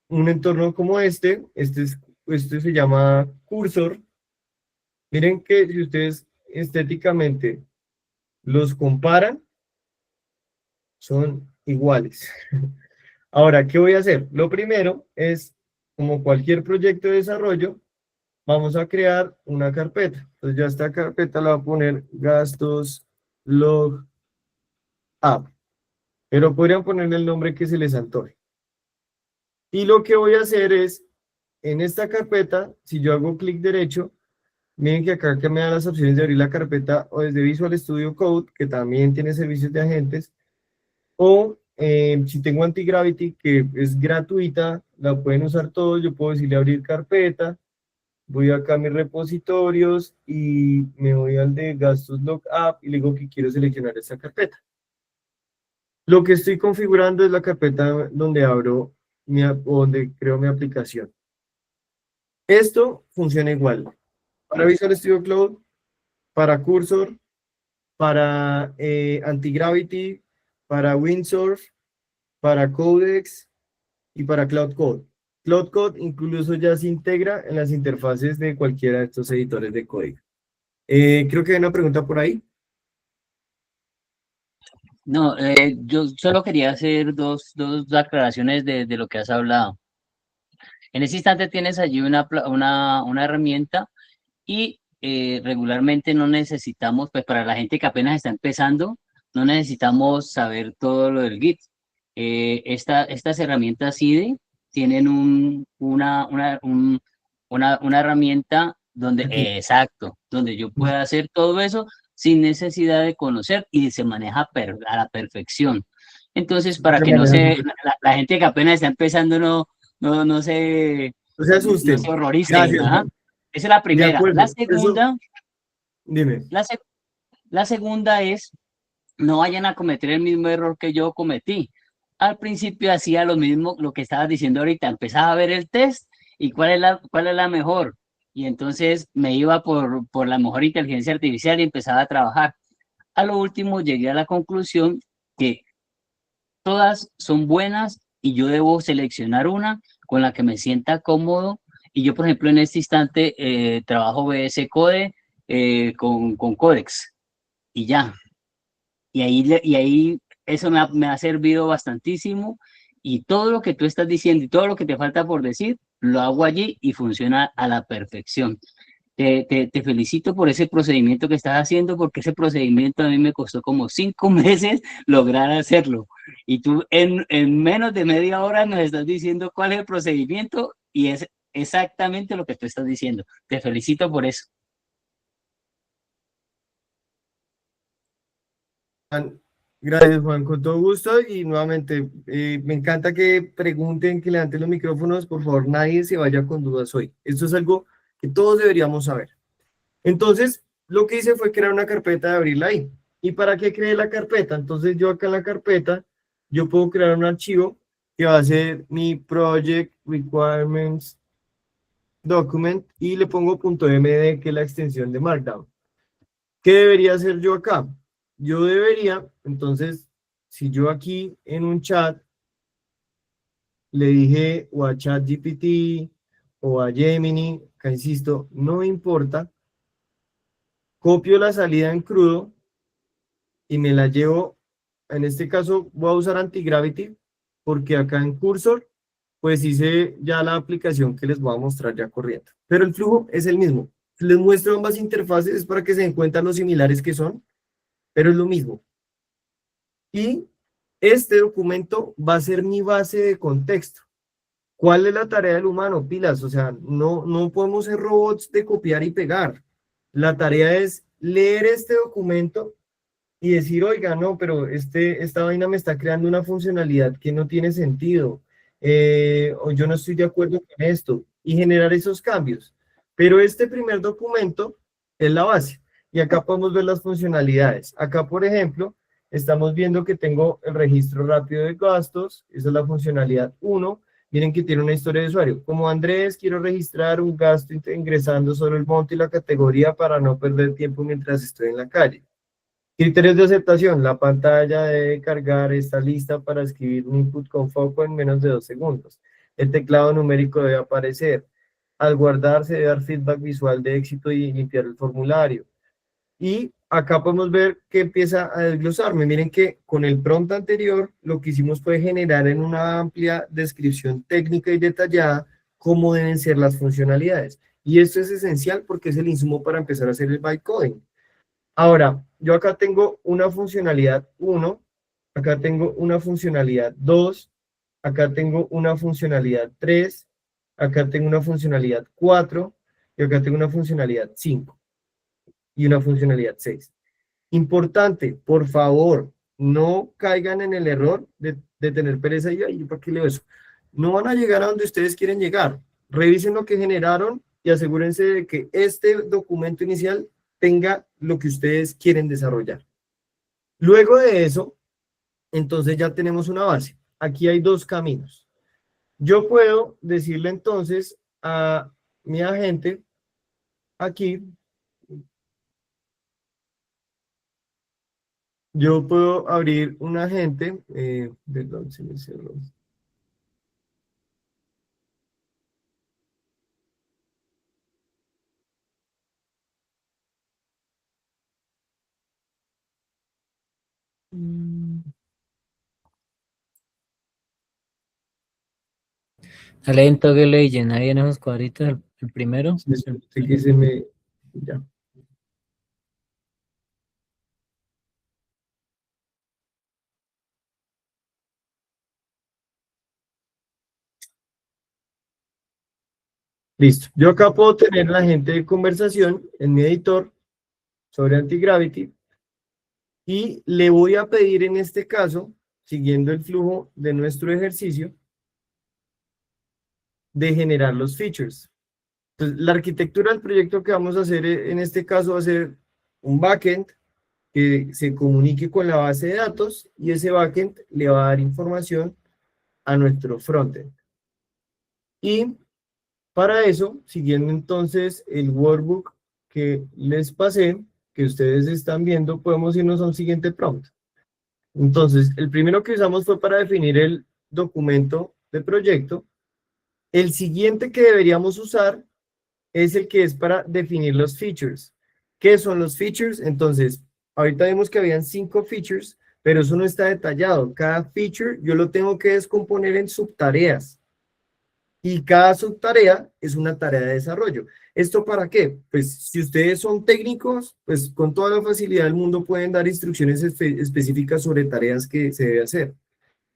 entorno como este se llama Cursor. Miren que si ustedes estéticamente los comparan, son iguales. Ahora, ¿qué voy a hacer? Lo primero es, como cualquier proyecto de desarrollo, vamos a crear una carpeta. Entonces ya esta carpeta la voy a poner gastos log app. Pero podrían ponerle el nombre que se les antoje. Y lo que voy a hacer es, en esta carpeta, si yo hago clic derecho, miren que acá que me da las opciones de abrir la carpeta o desde Visual Studio Code, que también tiene servicios de agentes, o si tengo Antigravity, que es gratuita, la pueden usar todos, yo puedo decirle abrir carpeta, voy acá a mis repositorios y me voy al de gastos log app y le digo que quiero seleccionar esta carpeta. Lo que estoy configurando es la carpeta donde donde creo mi aplicación. Esto funciona igual para Visual Studio Code, para Cursor, para Antigravity, para Windsurf, para Codex y para Cloud Code. Cloud Code incluso ya se integra en las interfaces de cualquiera de estos editores de código. Creo que hay una pregunta por ahí. No, yo solo quería hacer dos aclaraciones de lo que has hablado. En ese instante tienes allí una herramienta y regularmente no necesitamos, pues para la gente que apenas está empezando, no necesitamos saber todo lo del Git. Estas herramientas IDE tienen una herramienta donde, exacto, donde yo pueda hacer todo eso sin necesidad de conocer y se maneja a la perfección. Entonces, para que no la gente que apenas está empezando no se asusten. No se horroricen. Esa es la primera. La segunda, dime. La segunda es, no vayan a cometer el mismo error que yo cometí. Al principio hacía lo mismo, lo que estabas diciendo ahorita, empezaba a ver el test y cuál es la mejor. Y entonces me iba por la mejor inteligencia artificial y empezaba a trabajar. A lo último llegué a la conclusión que todas son buenas y yo debo seleccionar una con la que me sienta cómodo. Y yo, por ejemplo, en este instante trabajo VS Code con Codex y ya. Y ahí eso me ha servido bastantísimo. Y todo lo que tú estás diciendo y todo lo que te falta por decir, lo hago allí y funciona a la perfección. Te felicito por ese procedimiento que estás haciendo, porque ese procedimiento a mí me costó como 5 meses lograr hacerlo. Y tú en menos de media hora nos estás diciendo cuál es el procedimiento y es exactamente lo que tú estás diciendo. Te felicito por eso. Gracias, Juan, con todo gusto. Y nuevamente, me encanta que pregunten, que levanten los micrófonos. Por favor, nadie se vaya con dudas hoy. Esto es algo que todos deberíamos saber. Entonces, lo que hice fue crear una carpeta y abrirla ahí. ¿Y para qué creé la carpeta? Entonces, yo acá en la carpeta, yo puedo crear un archivo que va a ser mi Project Requirements Document y le pongo .md, que es la extensión de Markdown. ¿Qué debería hacer yo acá? Yo debería, entonces, si yo aquí en un chat le dije o a ChatGPT o a Gemini, que insisto, no me importa, copio la salida en crudo y me la llevo en este caso voy a usar Antigravity, porque acá en Cursor, pues hice ya la aplicación que les voy a mostrar ya corriendo. Pero el flujo es el mismo. Les muestro ambas interfaces para que se den cuenta lo similares que son, pero es lo mismo. Y este documento va a ser mi base de contexto. ¿Cuál es la tarea del humano? Pilas, o sea, no podemos ser robots de copiar y pegar. La tarea es leer este documento y decir, oiga, no, pero esta vaina me está creando una funcionalidad que no tiene sentido, o yo no estoy de acuerdo con esto, y generar esos cambios. Pero este primer documento es la base, y acá podemos ver las funcionalidades. Acá, por ejemplo, estamos viendo que tengo el registro rápido de gastos, esa es la funcionalidad 1, miren que tiene una historia de usuario. Como Andrés, quiero registrar un gasto ingresando solo el monto y la categoría para no perder tiempo mientras estoy en la calle. Criterios de aceptación. La pantalla debe cargar, está lista para escribir un input con foco en menos de 2 segundos. El teclado numérico debe aparecer. Al guardar se debe dar feedback visual de éxito y limpiar el formulario. Y acá podemos ver que empieza a desglosarme. Miren que con el prompt anterior lo que hicimos fue generar en una amplia descripción técnica y detallada cómo deben ser las funcionalidades. Y esto es esencial porque es el insumo para empezar a hacer el bytecoding. Ahora, yo acá tengo una funcionalidad 1, acá tengo una funcionalidad 2, acá tengo una funcionalidad 3, acá tengo una funcionalidad 4, y acá tengo una funcionalidad 5, y una funcionalidad 6. Importante, por favor, no caigan en el error de tener pereza y, ay, ¿para qué leo eso? No van a llegar a donde ustedes quieren llegar. Revisen lo que generaron y asegúrense de que este documento inicial tenga lo que ustedes quieren desarrollar. Luego de eso, entonces ya tenemos una base. Aquí hay dos caminos. Yo puedo decirle entonces a mi agente, aquí, yo puedo abrir un agente, perdón, se me cerró. Lento que le llena ahí en esos cuadritos el primero. Sí, que se me... Ya. Listo. Yo acá puedo tener la agente de conversación en mi editor sobre Antigravity y le voy a pedir en este caso, siguiendo el flujo de nuestro ejercicio, de generar los features. Entonces, la arquitectura del proyecto que vamos a hacer en este caso va a ser un backend que se comunique con la base de datos y ese backend le va a dar información a nuestro frontend. Y para eso, siguiendo entonces el workbook que les pasé, que ustedes están viendo, podemos irnos a un siguiente prompt. Entonces, el primero que usamos fue para definir el documento de proyecto. El siguiente que deberíamos usar es el que es para definir los features. ¿Qué son los features? Entonces, ahorita vimos que habían 5 features, pero eso no está detallado. Cada feature yo lo tengo que descomponer en subtareas. Y cada subtarea es una tarea de desarrollo. ¿Esto para qué? Pues si ustedes son técnicos, pues con toda la facilidad del mundo pueden dar instrucciones específicas sobre tareas que se debe hacer.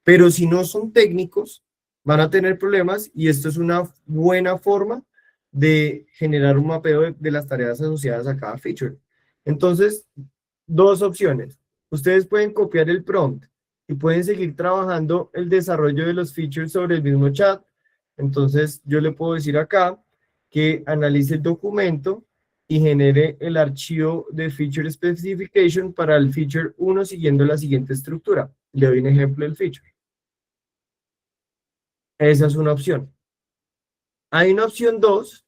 Pero si no son técnicos, van a tener problemas y esto es una buena forma de generar un mapeo de las tareas asociadas a cada feature. Entonces, dos opciones. Ustedes pueden copiar el prompt y pueden seguir trabajando el desarrollo de los features sobre el mismo chat. Entonces, yo le puedo decir acá que analice el documento y genere el archivo de Feature Specification para el Feature 1 siguiendo la siguiente estructura. Le doy un ejemplo del feature. Esa es una opción. Hay una opción 2.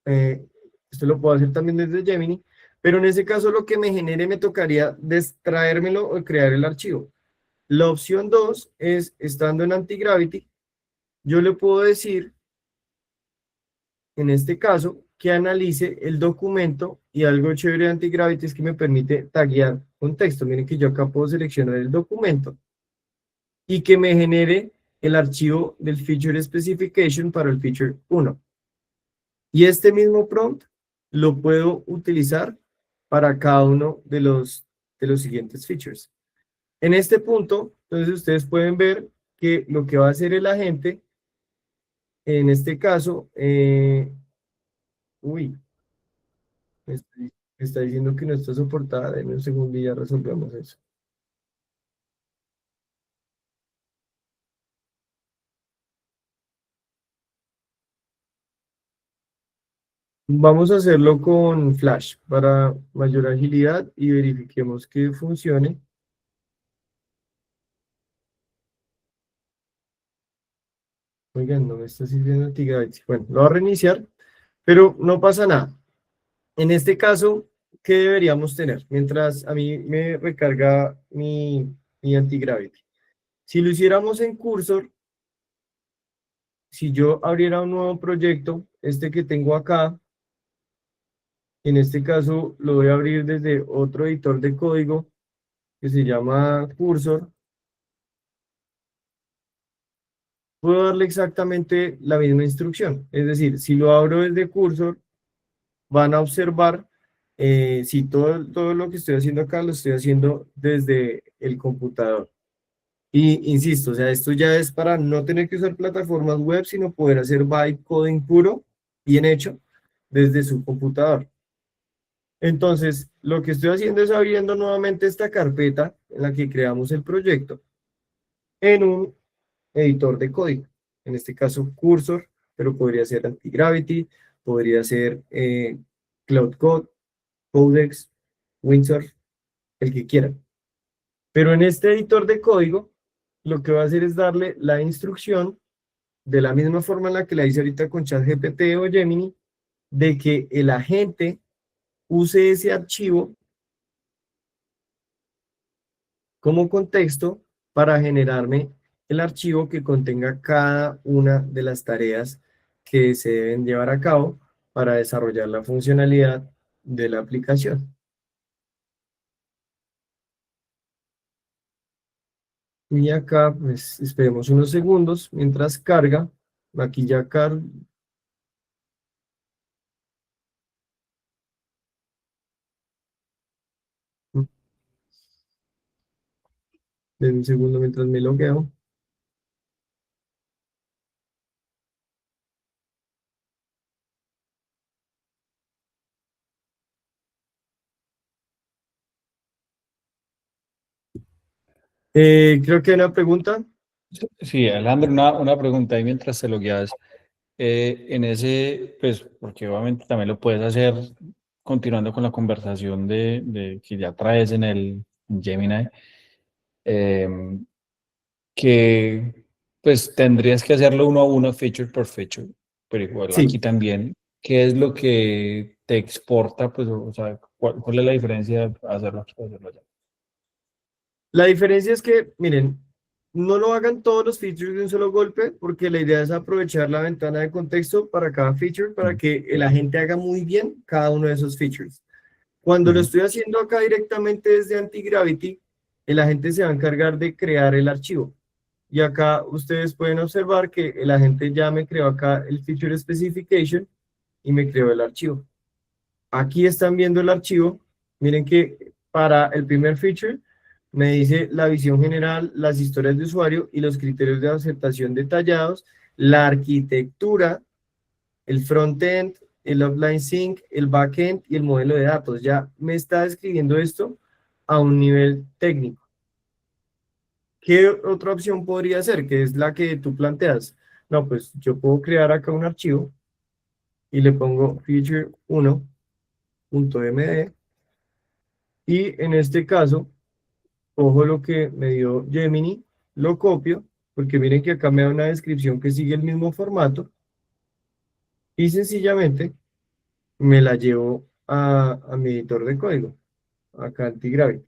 Esto lo puedo hacer también desde Gemini, pero en ese caso lo que me genere me tocaría extraérmelo o crear el archivo. La opción 2 es, estando en Antigravity, yo le puedo decir, en este caso, que analice el documento, y algo chévere de Antigravity es que me permite taguear con texto. Miren que yo acá puedo seleccionar el documento y que me genere el archivo del Feature Specification para el Feature 1. Y este mismo prompt lo puedo utilizar para cada uno de los siguientes features. En este punto, entonces ustedes pueden ver que lo que va a hacer el agente, en este caso, uy, me está diciendo que no está soportada. Denme un segundo y ya resolvemos eso. Vamos a hacerlo con Flash para mayor agilidad y verifiquemos que funcione. Oigan, no me está sirviendo Antigravity. Bueno, lo voy a reiniciar, pero no pasa nada. En este caso, ¿qué deberíamos tener? Mientras a mí me recarga mi Antigravity. Si lo hiciéramos en Cursor, si yo abriera un nuevo proyecto, este que tengo acá, en este caso lo voy a abrir desde otro editor de código que se llama Cursor. Puedo darle exactamente la misma instrucción. Es decir, si lo abro desde Cursor, van a observar si todo lo que estoy haciendo acá lo estoy haciendo desde el computador. Y insisto, o sea, esto ya es para no tener que usar plataformas web, sino poder hacer byte coding puro, bien hecho, desde su computador. Entonces, lo que estoy haciendo es abriendo nuevamente esta carpeta en la que creamos el proyecto en un editor de código. En este caso, Cursor, pero podría ser Antigravity, podría ser Cloud Code, Codex, Windsurf, el que quieran. Pero en este editor de código, lo que va a hacer es darle la instrucción, de la misma forma en la que la hice ahorita con ChatGPT o Gemini, de que el agente use ese archivo como contexto para generarme el archivo que contenga cada una de las tareas que se deben llevar a cabo para desarrollar la funcionalidad de la aplicación. Y acá, pues, esperemos unos segundos mientras carga. Aquí ya carga. Denme un segundo mientras me logueo. Creo que hay una pregunta. Sí, Alejandro, una pregunta ahí mientras te logueas. En ese, pues, porque obviamente también lo puedes hacer continuando con la conversación de que ya traes en el Gemini, que pues tendrías que hacerlo uno a uno, feature por feature, pero igual Sí. aquí también, ¿qué es lo que te exporta? Pues, o sea, ¿cuál es la diferencia de hacerlo aquí o hacerlo allá? La diferencia es que, miren, no lo hagan todos los features de un solo golpe, porque la idea es aprovechar la ventana de contexto para cada feature, para que el agente haga muy bien cada uno de esos features. Cuando lo estoy haciendo acá directamente desde Antigravity, el agente se va a encargar de crear el archivo. Y acá ustedes pueden observar que el agente ya me creó acá el Feature Specification y me creó el archivo. Aquí están viendo el archivo. Miren que para el primer feature me dice la visión general, las historias de usuario y los criterios de aceptación detallados, la arquitectura, el frontend, el offline sync, el backend y el modelo de datos. Ya me está describiendo esto a un nivel técnico. ¿Qué otra opción podría ser? Que es la que tú planteas. No, pues yo puedo crear acá un archivo y le pongo feature1.md y en este caso cojo lo que me dio Gemini, lo copio, porque miren que acá me da una descripción que sigue el mismo formato y sencillamente me la llevo a mi editor de código, acá Antigravity.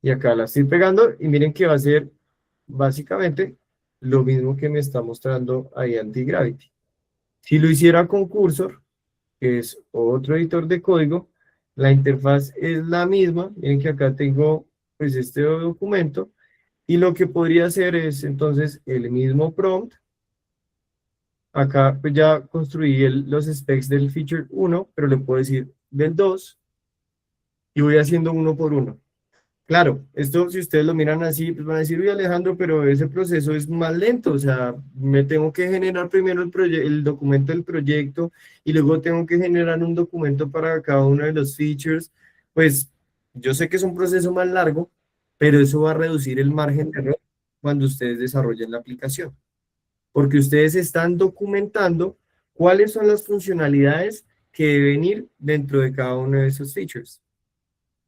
Y acá la estoy pegando y miren que va a ser básicamente lo mismo que me está mostrando ahí Antigravity. Si lo hiciera con Cursor, que es otro editor de código, la interfaz es la misma. Miren que acá tengo pues este documento, y lo que podría hacer es entonces el mismo prompt. Acá pues ya construí los specs del feature 1, pero le puedo decir del 2, y voy haciendo uno por uno. Claro, esto si ustedes lo miran así, pues van a decir, uy Alejandro, pero ese proceso es más lento, o sea, me tengo que generar primero el documento del proyecto, y luego tengo que generar un documento para cada uno de los features. Pues yo sé que es un proceso más largo, pero eso va a reducir el margen de error cuando ustedes desarrollen la aplicación, porque ustedes están documentando cuáles son las funcionalidades que deben ir dentro de cada uno de esos features.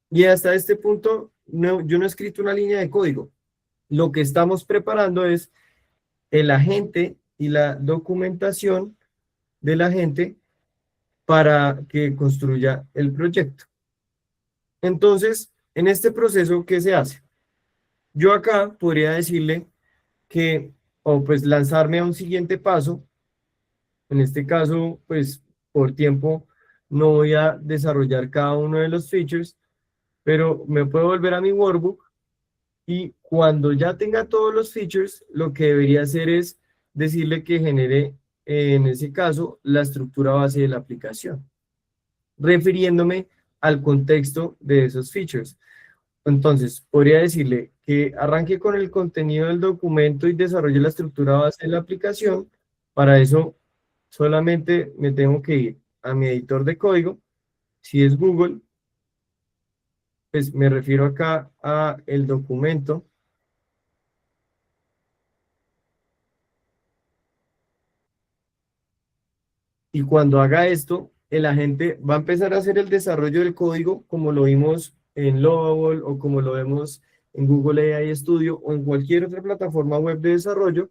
Y hasta este punto, yo no he escrito una línea de código. Lo que estamos preparando es el agente y la documentación del agente para que construya el proyecto. Entonces, en este proceso, ¿qué se hace? Yo acá podría decirle que, o pues lanzarme a un siguiente paso. En este caso, pues por tiempo no voy a desarrollar cada uno de los features, pero me puedo volver a mi workbook, y cuando ya tenga todos los features, lo que debería hacer es decirle que genere, en ese caso, la estructura base de la aplicación, refiriéndome al contexto de esos features. Entonces, podría decirle que arranque con el contenido del documento y desarrolle la estructura base de la aplicación. Para eso, solamente me tengo que ir a mi editor de código. Si es Google, pues me refiero acá a el documento. Y cuando haga esto, el agente va a empezar a hacer el desarrollo del código, como lo vimos en Lovable, o como lo vemos en Google AI Studio, o en cualquier otra plataforma web de desarrollo.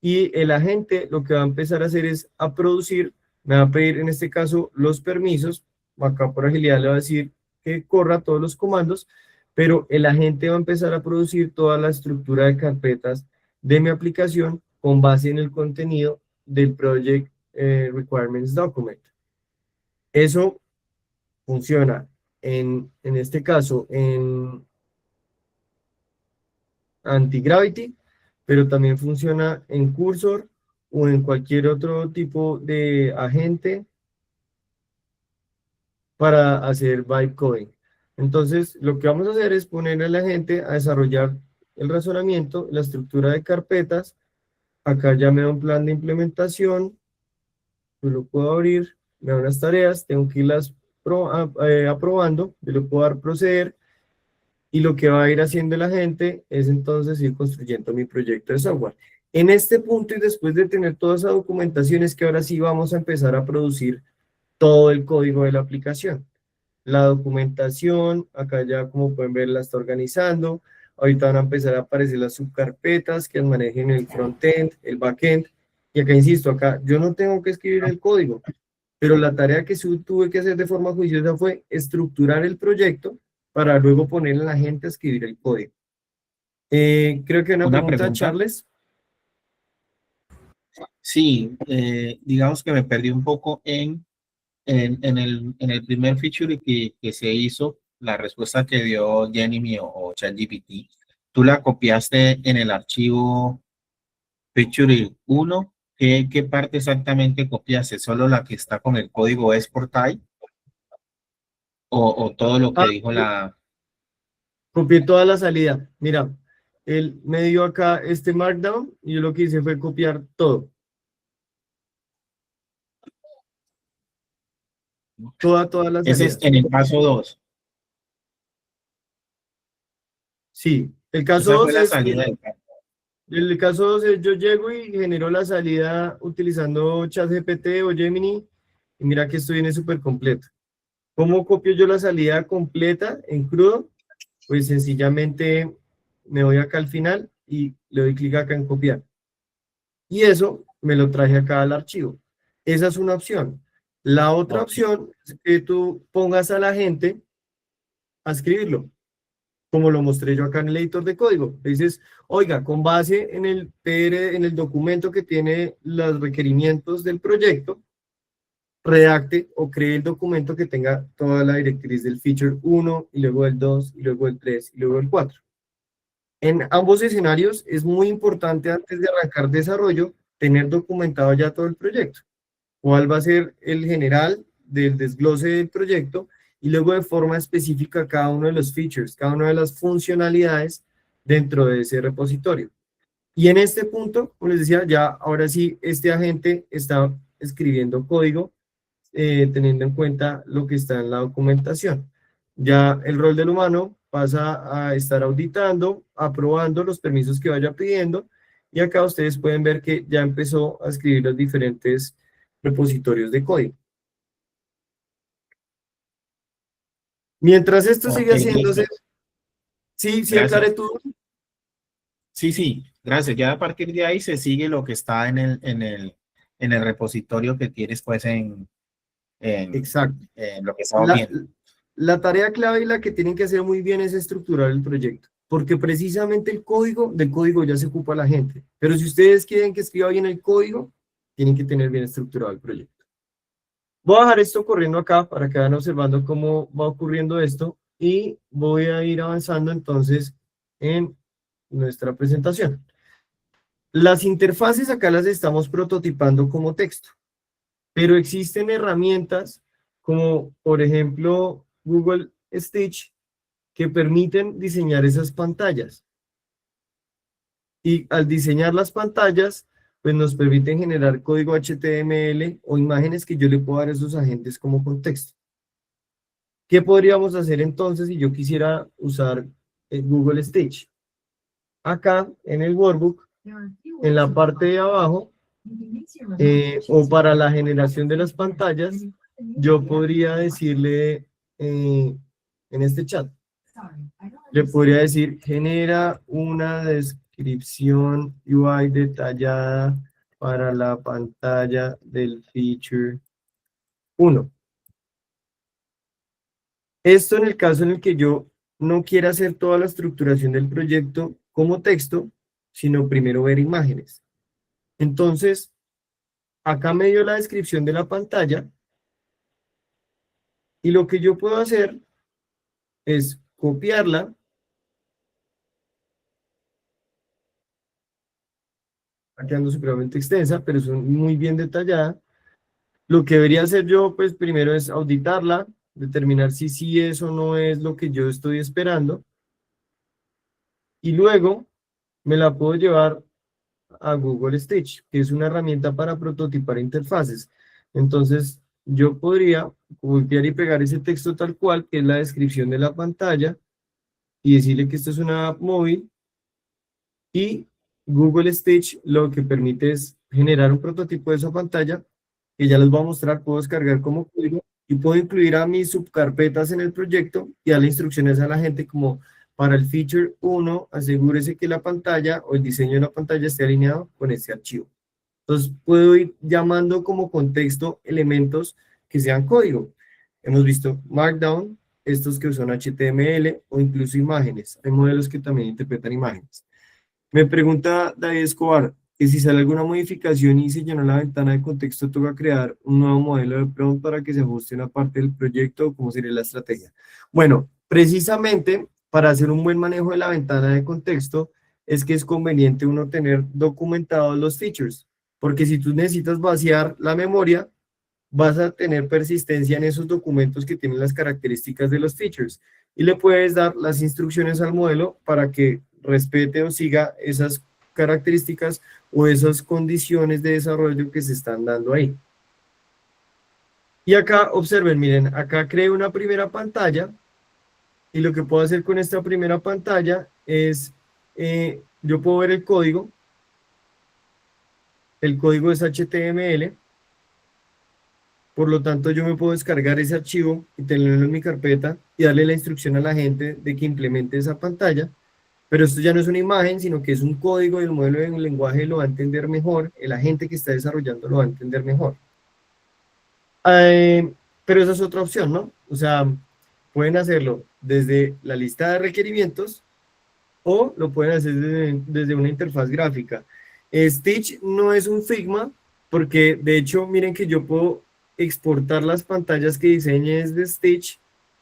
Y el agente lo que va a empezar a hacer es a producir, me va a pedir en este caso los permisos. Acá por agilidad le va a decir que corra todos los comandos, pero el agente va a empezar a producir toda la estructura de carpetas de mi aplicación con base en el contenido del Project Requirements Document. Eso funciona en este caso en Antigravity, pero también funciona en Cursor o en cualquier otro tipo de agente para hacer vibe coding. Entonces, lo que vamos a hacer es poner al agente a desarrollar el razonamiento, la estructura de carpetas. Acá ya me da un plan de implementación. Yo lo puedo abrir, me da unas tareas, tengo que irlas aprobando, yo le puedo dar proceder, y lo que va a ir haciendo el agente es entonces ir construyendo mi proyecto de software. En este punto, y después de tener toda esa documentación, es que ahora sí vamos a empezar a producir todo el código de la aplicación. La documentación, acá ya como pueden ver la está organizando. Ahorita van a empezar a aparecer las subcarpetas que manejen el frontend, el backend. Y acá insisto, acá yo no tengo que escribir el código, pero la tarea que tuve que hacer de forma juiciosa fue estructurar el proyecto para luego ponerle a la gente a escribir el código. Creo que una pregunta, Charles. Sí, digamos que me perdí un poco en el primer feature que se hizo, la respuesta que dio Gemini o ChatGPT. Tú la copiaste en el archivo feature 1. ¿Qué parte exactamente copiaste? ¿Solo la que está con el código export type? ¿O todo lo que dijo la...? Copié toda la salida. Mira, él me dio acá este markdown y yo lo que hice fue copiar todo. Toda la salida. Ese es en el caso 2. Sí, el caso 2 es... El caso 2 es yo llego y genero la salida utilizando ChatGPT o Gemini, y mira que esto viene súper completo. ¿Cómo copio yo la salida completa en crudo? Pues sencillamente me voy acá al final y le doy clic acá en copiar. Y eso me lo traje acá al archivo. Esa es una opción. La otra opción es que tú pongas a la gente a escribirlo. como lo mostré yo acá en el editor de código. Le dices, oiga, con base en el PR, en el documento que tiene los requerimientos del proyecto, redacte o cree el documento que tenga toda la directriz del feature 1, y luego el 2, y luego el 3, y luego el 4. En ambos escenarios es muy importante, antes de arrancar desarrollo, tener documentado ya todo el proyecto. Cuál va a ser el general del desglose del proyecto, y luego de forma específica cada uno de los features, cada una de las funcionalidades dentro de ese repositorio. Y en este punto, como les decía, ya ahora sí este agente está escribiendo código teniendo en cuenta lo que está en la documentación. Ya el rol del humano pasa a estar auditando, aprobando los permisos que vaya pidiendo, y acá ustedes pueden ver que ya empezó a escribir los diferentes repositorios de código. Mientras esto sigue Ok, haciéndose... listo. Sí, Gracias. aclaré tú. Sí, gracias. Ya a partir de ahí se sigue lo que está en el repositorio que tienes pues Exacto. en lo que estamos La, viendo. la tarea clave y la que tienen que hacer muy bien es estructurar el proyecto, porque precisamente del código ya se ocupa la gente, pero si ustedes quieren que escriba bien el código, tienen que tener bien estructurado el proyecto. Voy a dejar esto corriendo acá para que vayan observando cómo va ocurriendo esto, y voy a ir avanzando entonces en nuestra presentación. Las interfaces acá las estamos prototipando como texto, pero existen herramientas como, por ejemplo, Google Stitch, que permiten diseñar esas pantallas. Y al diseñar las pantallas, pues nos permiten generar código HTML o imágenes que yo le puedo dar a esos agentes como contexto. ¿Qué podríamos hacer entonces si yo quisiera usar Google Stitch? Acá en el workbook, en la parte de abajo, o para la generación de las pantallas, yo podría decirle en este chat, le podría decir, genera una descripción UI detallada para la pantalla del feature 1. Esto en el caso en el que yo no quiera hacer toda la estructuración del proyecto como texto, sino primero ver imágenes. Entonces, acá me dio la descripción de la pantalla, y lo que yo puedo hacer es copiarla, está quedando supremamente extensa, pero es muy bien detallada. Lo que debería hacer yo, pues primero es auditarla, determinar si sí es o no es lo que yo estoy esperando, y luego me la puedo llevar a Google Stitch, que es una herramienta para prototipar interfaces. Entonces, yo podría copiar y pegar ese texto tal cual, que es la descripción de la pantalla, y decirle que esto es una app móvil, y Google Stitch lo que permite es generar un prototipo de esa pantalla, que ya les voy a mostrar. Puedo descargar como código, y puedo incluir a mis subcarpetas en el proyecto, y darle instrucciones a la gente como, para el feature 1, asegúrese que la pantalla o el diseño de la pantalla esté alineado con este archivo. Entonces, puedo ir llamando como contexto elementos que sean código. Hemos visto Markdown, estos que son HTML, o incluso imágenes. Hay modelos que también interpretan imágenes. Me pregunta David Escobar, que si sale alguna modificación y se llenó la ventana de contexto, toca crear un nuevo modelo de prompt para que se ajuste una parte del proyecto, o cómo sería la estrategia. Bueno, precisamente para hacer un buen manejo de la ventana de contexto, es que es conveniente uno tener documentados los features, porque si tú necesitas vaciar la memoria, vas a tener persistencia en esos documentos que tienen las características de los features, y le puedes dar las instrucciones al modelo para que respete o siga esas características o esas condiciones de desarrollo que se están dando ahí. Y acá observen, miren, acá creo una primera pantalla, y lo que puedo hacer con esta primera pantalla es, yo puedo ver el código es HTML, por lo tanto yo me puedo descargar ese archivo y tenerlo en mi carpeta, y darle la instrucción a la gente de que implemente esa pantalla. Pero esto ya no es una imagen, sino que es un código, y el modelo de lenguaje lo va a entender mejor, el agente que está desarrollando lo va a entender mejor. Pero esa es otra opción, ¿no? O sea, pueden hacerlo desde la lista de requerimientos o lo pueden hacer desde una interfaz gráfica. Stitch no es un Figma, porque de hecho, miren que yo puedo exportar las pantallas que diseñé desde Stitch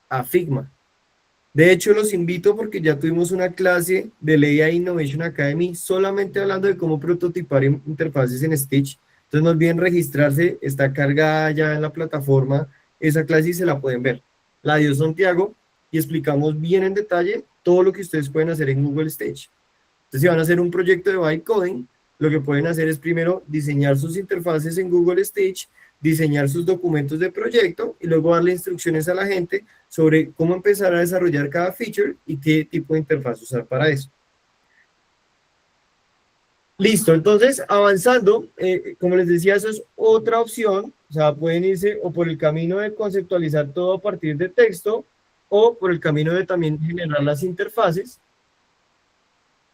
a Figma. De hecho, los invito porque ya tuvimos una clase de AI Innovation Academy solamente hablando de cómo prototipar interfaces en Stitch. Entonces no olviden registrarse, está cargada ya en la plataforma esa clase y se la pueden ver. La dio Santiago y explicamos bien en detalle todo lo que ustedes pueden hacer en Google Stage. Entonces, si van a hacer un proyecto de Vibe Coding, lo que pueden hacer es primero diseñar sus interfaces en Google Stage, diseñar sus documentos de proyecto y luego darle instrucciones a la gente sobre cómo empezar a desarrollar cada feature y qué tipo de interfaz usar para eso. Listo, entonces avanzando, como les decía, eso es otra opción, o sea, pueden irse o por el camino de conceptualizar todo a partir de texto o por el camino de también generar las interfaces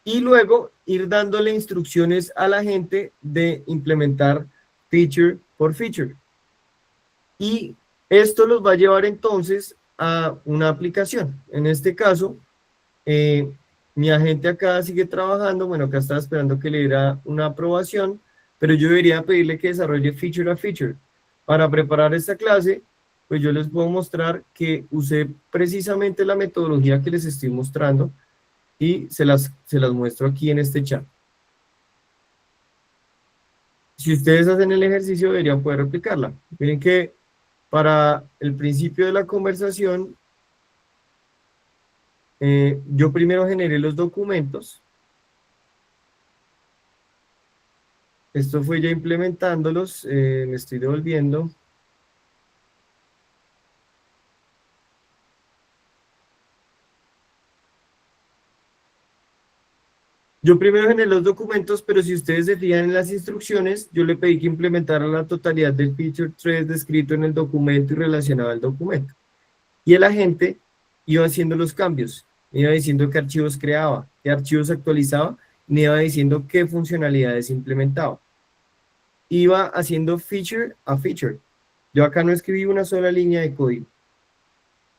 y luego ir dándole instrucciones a la gente de implementar feature por feature. Y esto los va a llevar entonces a una aplicación. En este caso, mi agente acá sigue trabajando, bueno, acá estaba esperando que le diera una aprobación, pero yo debería pedirle que desarrolle feature a feature. Para preparar esta clase, pues yo les puedo mostrar que usé precisamente la metodología que les estoy mostrando y se las muestro aquí en este chat. Si ustedes hacen el ejercicio, deberían poder replicarla. Miren que para el principio de la conversación, yo primero generé los documentos. Esto fue ya implementándolos, me estoy devolviendo. Yo primero generé los documentos, pero si ustedes se fijan en las instrucciones, yo le pedí que implementara la totalidad del feature thread descrito en el documento y relacionado al documento. Y el agente iba haciendo los cambios, me iba diciendo qué archivos creaba, qué archivos actualizaba, me iba diciendo qué funcionalidades implementaba. Iba haciendo feature a feature. Yo acá no escribí una sola línea de código.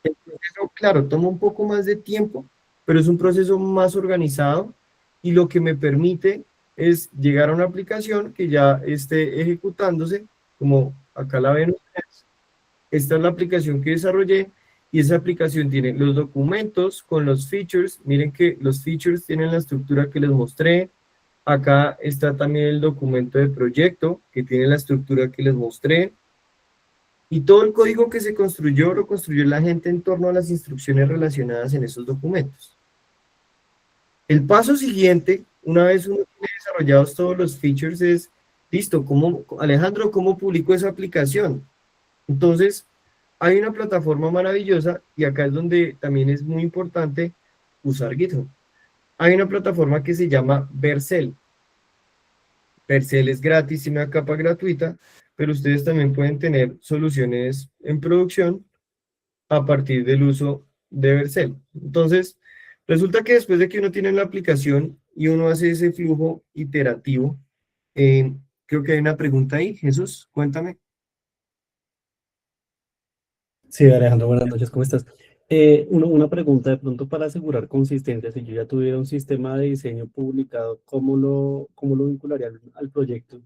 El proceso, claro, toma un poco más de tiempo, pero es un proceso más organizado y lo que me permite es llegar a una aplicación que ya esté ejecutándose, como acá la ven ustedes. Esta es la aplicación que desarrollé y esa aplicación tiene los documentos con los features. Miren que los features tienen la estructura que les mostré. Acá está también el documento de proyecto que tiene la estructura que les mostré. Y todo el código que se construyó, lo construyó la gente en torno a las instrucciones relacionadas en esos documentos. El paso siguiente, una vez uno tiene desarrollados todos los features, es, listo, Alejandro, ¿cómo publico esa aplicación? Entonces, hay una plataforma maravillosa, y acá es donde también es muy importante usar GitHub. Hay una plataforma que se llama Vercel. Vercel es gratis, tiene una capa gratuita, pero ustedes también pueden tener soluciones en producción a partir del uso de Vercel. Entonces, resulta que después de que uno tiene la aplicación y uno hace ese flujo iterativo, creo que hay una pregunta ahí. Jesús, cuéntame. Sí, Alejandro, buenas noches, ¿cómo estás? Una pregunta de pronto para asegurar consistencia. Si yo ya tuviera un sistema de diseño publicado, ¿cómo lo vincularía al proyecto?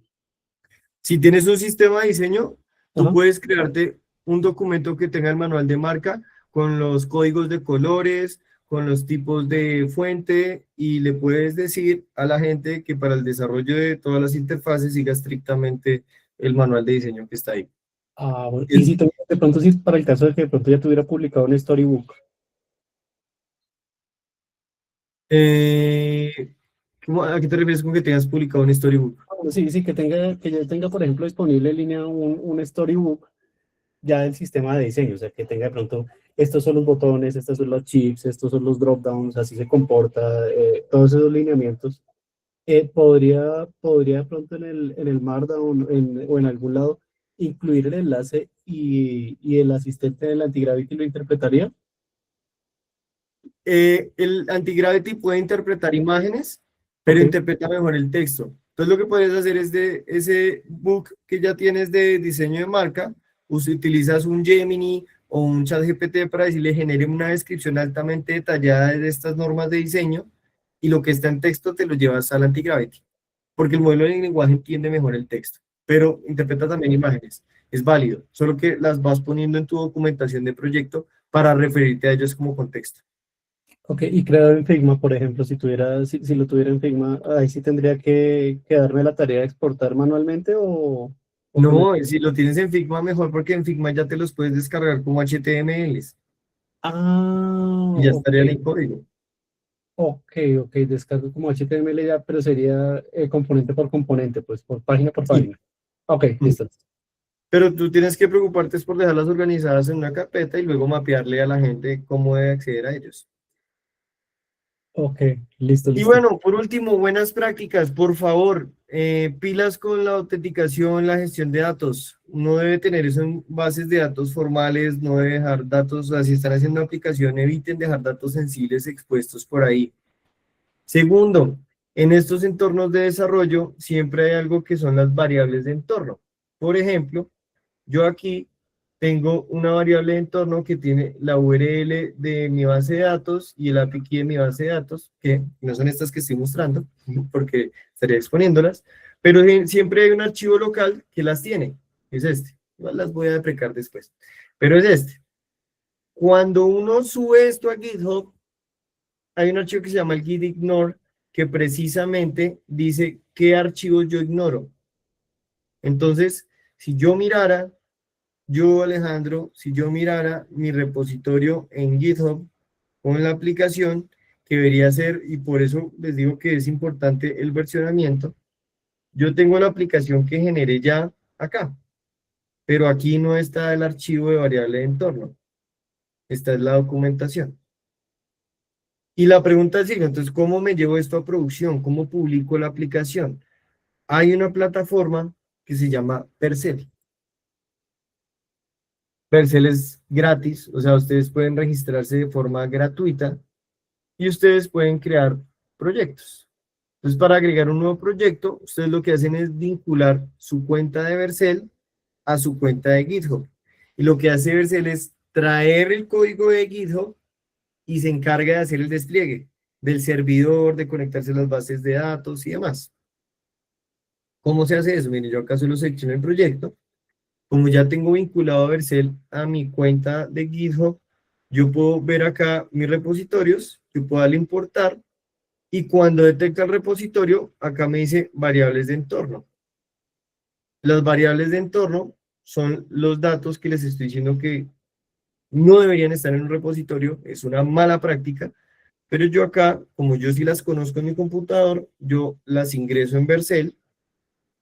Si tienes un sistema de diseño, tú Ajá. puedes crearte un documento que tenga el manual de marca con los códigos de colores, con los tipos de fuente, y le puedes decir a la gente que para el desarrollo de todas las interfaces siga estrictamente el manual de diseño que está ahí. Ah, bueno. Y si de pronto, si para el caso de que de pronto ya tuviera publicado un storybook. ¿A qué te refieres con que tengas publicado un storybook? Sí, que ya tenga, por ejemplo, disponible en línea un storybook ya del sistema de diseño, o sea, que tenga de pronto, estos son los botones, estos son los chips, estos son los drop-downs, así se comporta, todos esos lineamientos. Podría de pronto en el Markdown o en algún lado incluir el enlace y el asistente del anti-gravity lo interpretaría. El anti-gravity puede interpretar imágenes, pero interpreta mejor el texto. Entonces lo que puedes hacer es de ese book que ya tienes de diseño de marca, utilizas un Gemini o un chat GPT para decirle genere una descripción altamente detallada de estas normas de diseño y lo que está en texto te lo llevas al antigravity, porque el modelo de lenguaje entiende mejor el texto, pero interpreta también imágenes. Es válido, solo que las vas poniendo en tu documentación de proyecto para referirte a ellos como contexto. Ok, y creado en Figma, por ejemplo, si lo tuviera en Figma, ahí sí tendría que darme la tarea de exportar manualmente o No, si lo tienes en Figma mejor, porque en Figma ya te los puedes descargar como HTMLs y ya ok, estarían en código. ok, descargo como HTML ya, pero sería componente por componente, pues por página por página. Ok, listo. Pero tú tienes que preocuparte es por dejarlas organizadas en una carpeta y luego mapearle a la gente cómo debe acceder a ellos. Ok, listo, Y listo. bueno, por último, buenas prácticas, por favor, pilas con la autenticación, la gestión de datos. Uno debe tener eso en bases de datos formales, no debe dejar datos, o sea, si están haciendo una aplicación, eviten dejar datos sensibles expuestos por ahí. Segundo, en estos entornos de desarrollo siempre hay algo que son las variables de entorno. Por ejemplo, yo aquí tengo una variable de entorno que tiene la URL de mi base de datos y el API key de mi base de datos, que no son estas que estoy mostrando, porque estaría exponiéndolas, pero siempre hay un archivo local que las tiene, es este. Igual las voy a deprecar después, pero es este. Cuando uno sube esto a GitHub, hay un archivo que se llama el git ignore, que precisamente dice qué archivos yo ignoro. Entonces, si yo mirara, Alejandro, si yo mirara mi repositorio en GitHub con la aplicación, que debería ser, y por eso les digo que es importante el versionamiento, yo tengo la aplicación que generé ya acá, pero aquí no está el archivo de variable de entorno. Esta es la documentación. Y la pregunta es, entonces, ¿cómo me llevo esto a producción? ¿Cómo publico la aplicación? Hay una plataforma que se llama Vercel. Vercel es gratis, o sea, ustedes pueden registrarse de forma gratuita y ustedes pueden crear proyectos. Entonces, para agregar un nuevo proyecto, ustedes lo que hacen es vincular su cuenta de Vercel a su cuenta de GitHub. Y lo que hace Vercel es traer el código de GitHub y se encarga de hacer el despliegue del servidor, de conectarse a las bases de datos y demás. ¿Cómo se hace eso? Miren, yo acá solo selecciono el proyecto. Como ya tengo vinculado a Vercel a mi cuenta de GitHub, yo puedo ver acá mis repositorios, yo puedo darle importar, y cuando detecta el repositorio, acá me dice variables de entorno. Las variables de entorno son los datos que les estoy diciendo que no deberían estar en un repositorio, es una mala práctica, pero yo acá, como yo sí las conozco en mi computador, yo las ingreso en Vercel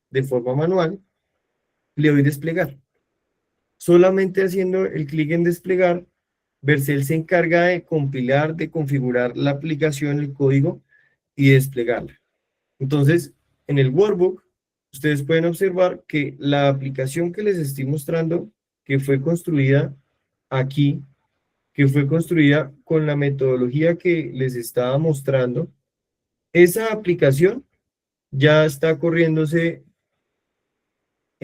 de forma manual, le doy desplegar. Solamente haciendo el clic en desplegar, Vercel se encarga de compilar, de configurar la aplicación, el código y desplegarla. Entonces, en el workbook, ustedes pueden observar que la aplicación que les estoy mostrando, que fue construida aquí, que fue construida con la metodología que les estaba mostrando, esa aplicación ya está corriéndose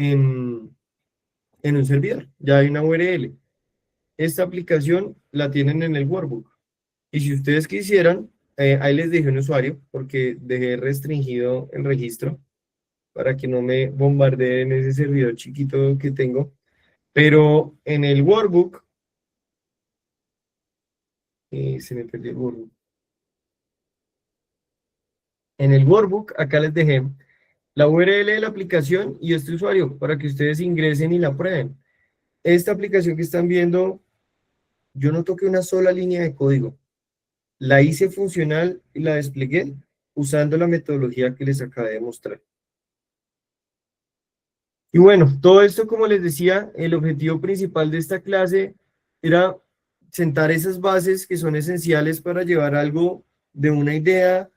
en un servidor, ya hay una URL. Esta aplicación la tienen en el workbook. Y si ustedes quisieran, ahí les dejé un usuario, porque dejé restringido el registro, para que no me bombardeen ese servidor chiquito que tengo. Pero en el workbook, se me perdió el workbook. En el workbook, acá les dejé la URL de la aplicación y este usuario, para que ustedes ingresen y la prueben. Esta aplicación que están viendo, yo no toqué una sola línea de código. La hice funcional y la desplegué usando la metodología que les acabé de mostrar. Y bueno, todo esto, como les decía, el objetivo principal de esta clase era sentar esas bases que son esenciales para llevar algo de una idea,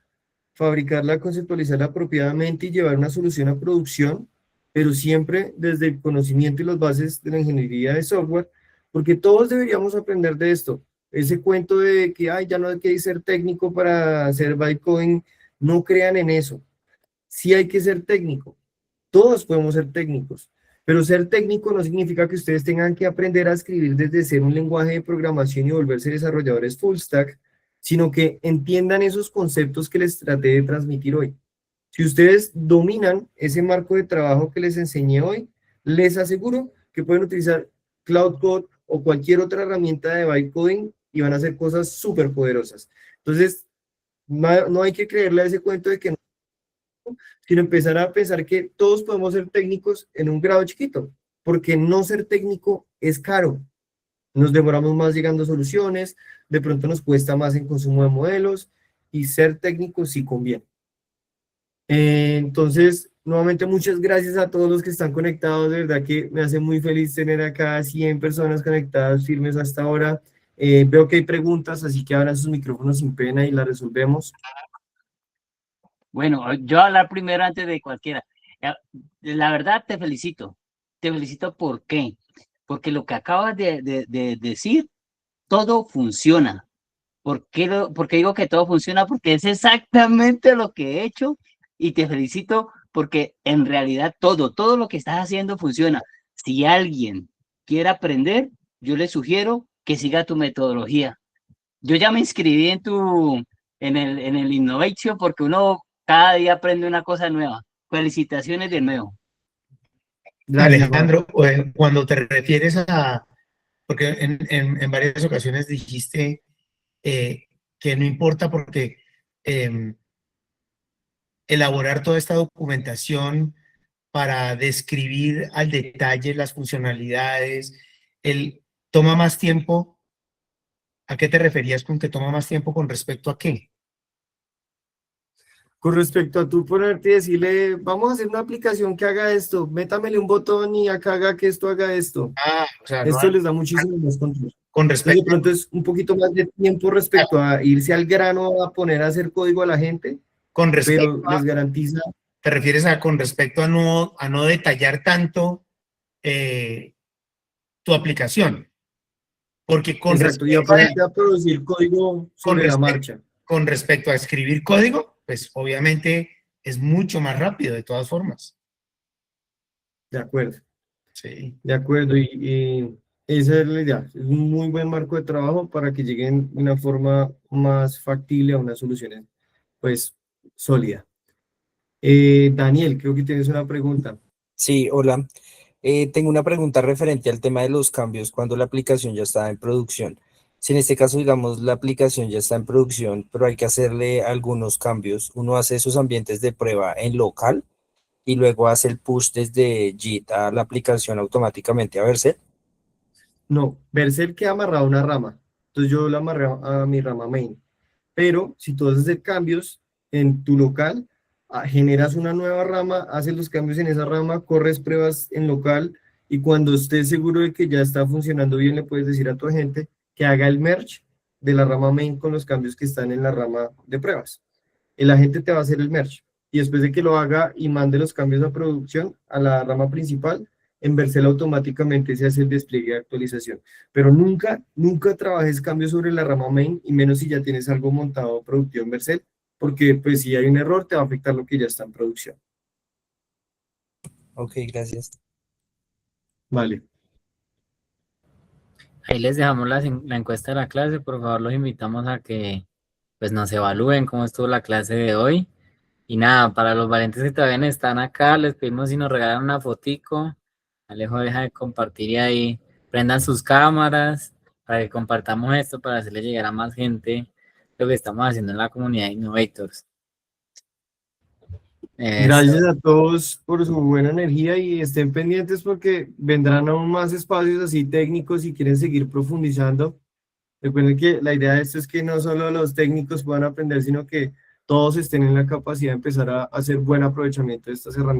fabricarla, conceptualizarla apropiadamente y llevar una solución a producción, pero siempre desde el conocimiento y las bases de la ingeniería de software, porque todos deberíamos aprender de esto. Ese cuento de que ya no hay que ser técnico para hacer bytecoding, no crean en eso. Sí hay que ser técnico. Todos podemos ser técnicos, Pero ser técnico no significa que ustedes tengan que aprender a escribir desde cero un lenguaje de programación y volverse desarrolladores full stack, sino que entiendan esos conceptos que les traté de transmitir hoy. Si ustedes dominan ese marco de trabajo que les enseñé hoy, les aseguro que pueden utilizar Cloud Code o cualquier otra herramienta de vibe coding y van a hacer cosas súper poderosas. Entonces, no hay que creerle a ese cuento de que no, sino empezar a pensar que todos podemos ser técnicos en un grado chiquito, porque no ser técnico es caro. Nos demoramos más llegando a soluciones, de pronto nos cuesta más en consumo de modelos, y ser técnico sí conviene. Entonces, nuevamente muchas gracias a todos los que están conectados, de verdad que me hace muy feliz tener acá 100 personas conectadas firmes hasta ahora. Veo que hay preguntas, así que abran sus micrófonos sin pena y las resolvemos. Bueno, yo hablar primero antes de cualquiera. La verdad te felicito. Te felicito, ¿por qué? Porque lo que acabas de decir, todo funciona. ¿Por qué digo que todo funciona? Porque es exactamente lo que he hecho y te felicito porque en realidad todo lo que estás haciendo funciona. Si alguien quiere aprender, yo le sugiero que siga tu metodología. Yo ya me inscribí en el Innovation porque uno cada día aprende una cosa nueva. Felicitaciones de nuevo. Alejandro, cuando te refieres a, porque en varias ocasiones dijiste que no importa porque elaborar toda esta documentación para describir al detalle las funcionalidades, toma más tiempo. ¿A qué te referías con que toma más tiempo con respecto a qué? Con respecto a tú ponerte y decirle, vamos a hacer una aplicación que haga esto, métamele un botón y acá haga que esto haga esto. O sea, esto les da muchísimo más control. Con respecto, de pronto es un poquito más de tiempo respecto a irse al grano a poner a hacer código a la gente, pero les garantiza. ¿Te refieres a con respecto a no detallar tanto tu aplicación? Porque con Exacto, y aprender a producir código sobre la marcha. Con respecto a escribir código, pues obviamente es mucho más rápido de todas formas. De acuerdo. Sí. De acuerdo, y esa es la idea. Es un muy buen marco de trabajo para que lleguen de una forma más factible a unas soluciones, pues, sólida. Daniel, creo que tienes una pregunta. Sí, hola. Tengo una pregunta referente al tema de los cambios cuando la aplicación ya está en producción. Si en este caso, digamos, la aplicación ya está en producción, pero hay que hacerle algunos cambios, uno hace esos ambientes de prueba en local y luego hace el push desde Git a la aplicación automáticamente a Vercel. No, Vercel queda amarrado a una rama. Entonces yo la amarré a mi rama main. Pero si tú haces cambios en tu local, generas una nueva rama, haces los cambios en esa rama, corres pruebas en local y cuando estés seguro de que ya está funcionando bien, le puedes decir a tu agente que haga el merge de la rama main con los cambios que están en la rama de pruebas. El agente te va a hacer el merge y después de que lo haga y mande los cambios a producción a la rama principal, en Vercel automáticamente se hace el despliegue de actualización. Pero nunca trabajes cambios sobre la rama main y menos si ya tienes algo montado productivo en Vercel, porque pues si hay un error te va a afectar lo que ya está en producción. Ok, gracias. Vale. Ahí les dejamos la encuesta de la clase, por favor los invitamos a que pues nos evalúen cómo estuvo la clase de hoy. Y nada, para los valientes que todavía están acá, les pedimos si nos regalan una fotico. Alejo deja de compartir y ahí prendan sus cámaras para que compartamos esto, para hacerle llegar a más gente lo que estamos haciendo en la comunidad de Innovators. Gracias a todos por su buena energía y estén pendientes porque vendrán aún más espacios así técnicos si quieren seguir profundizando. Recuerden que la idea de esto es que no solo los técnicos puedan aprender, sino que todos estén en la capacidad de empezar a hacer buen aprovechamiento de estas herramientas.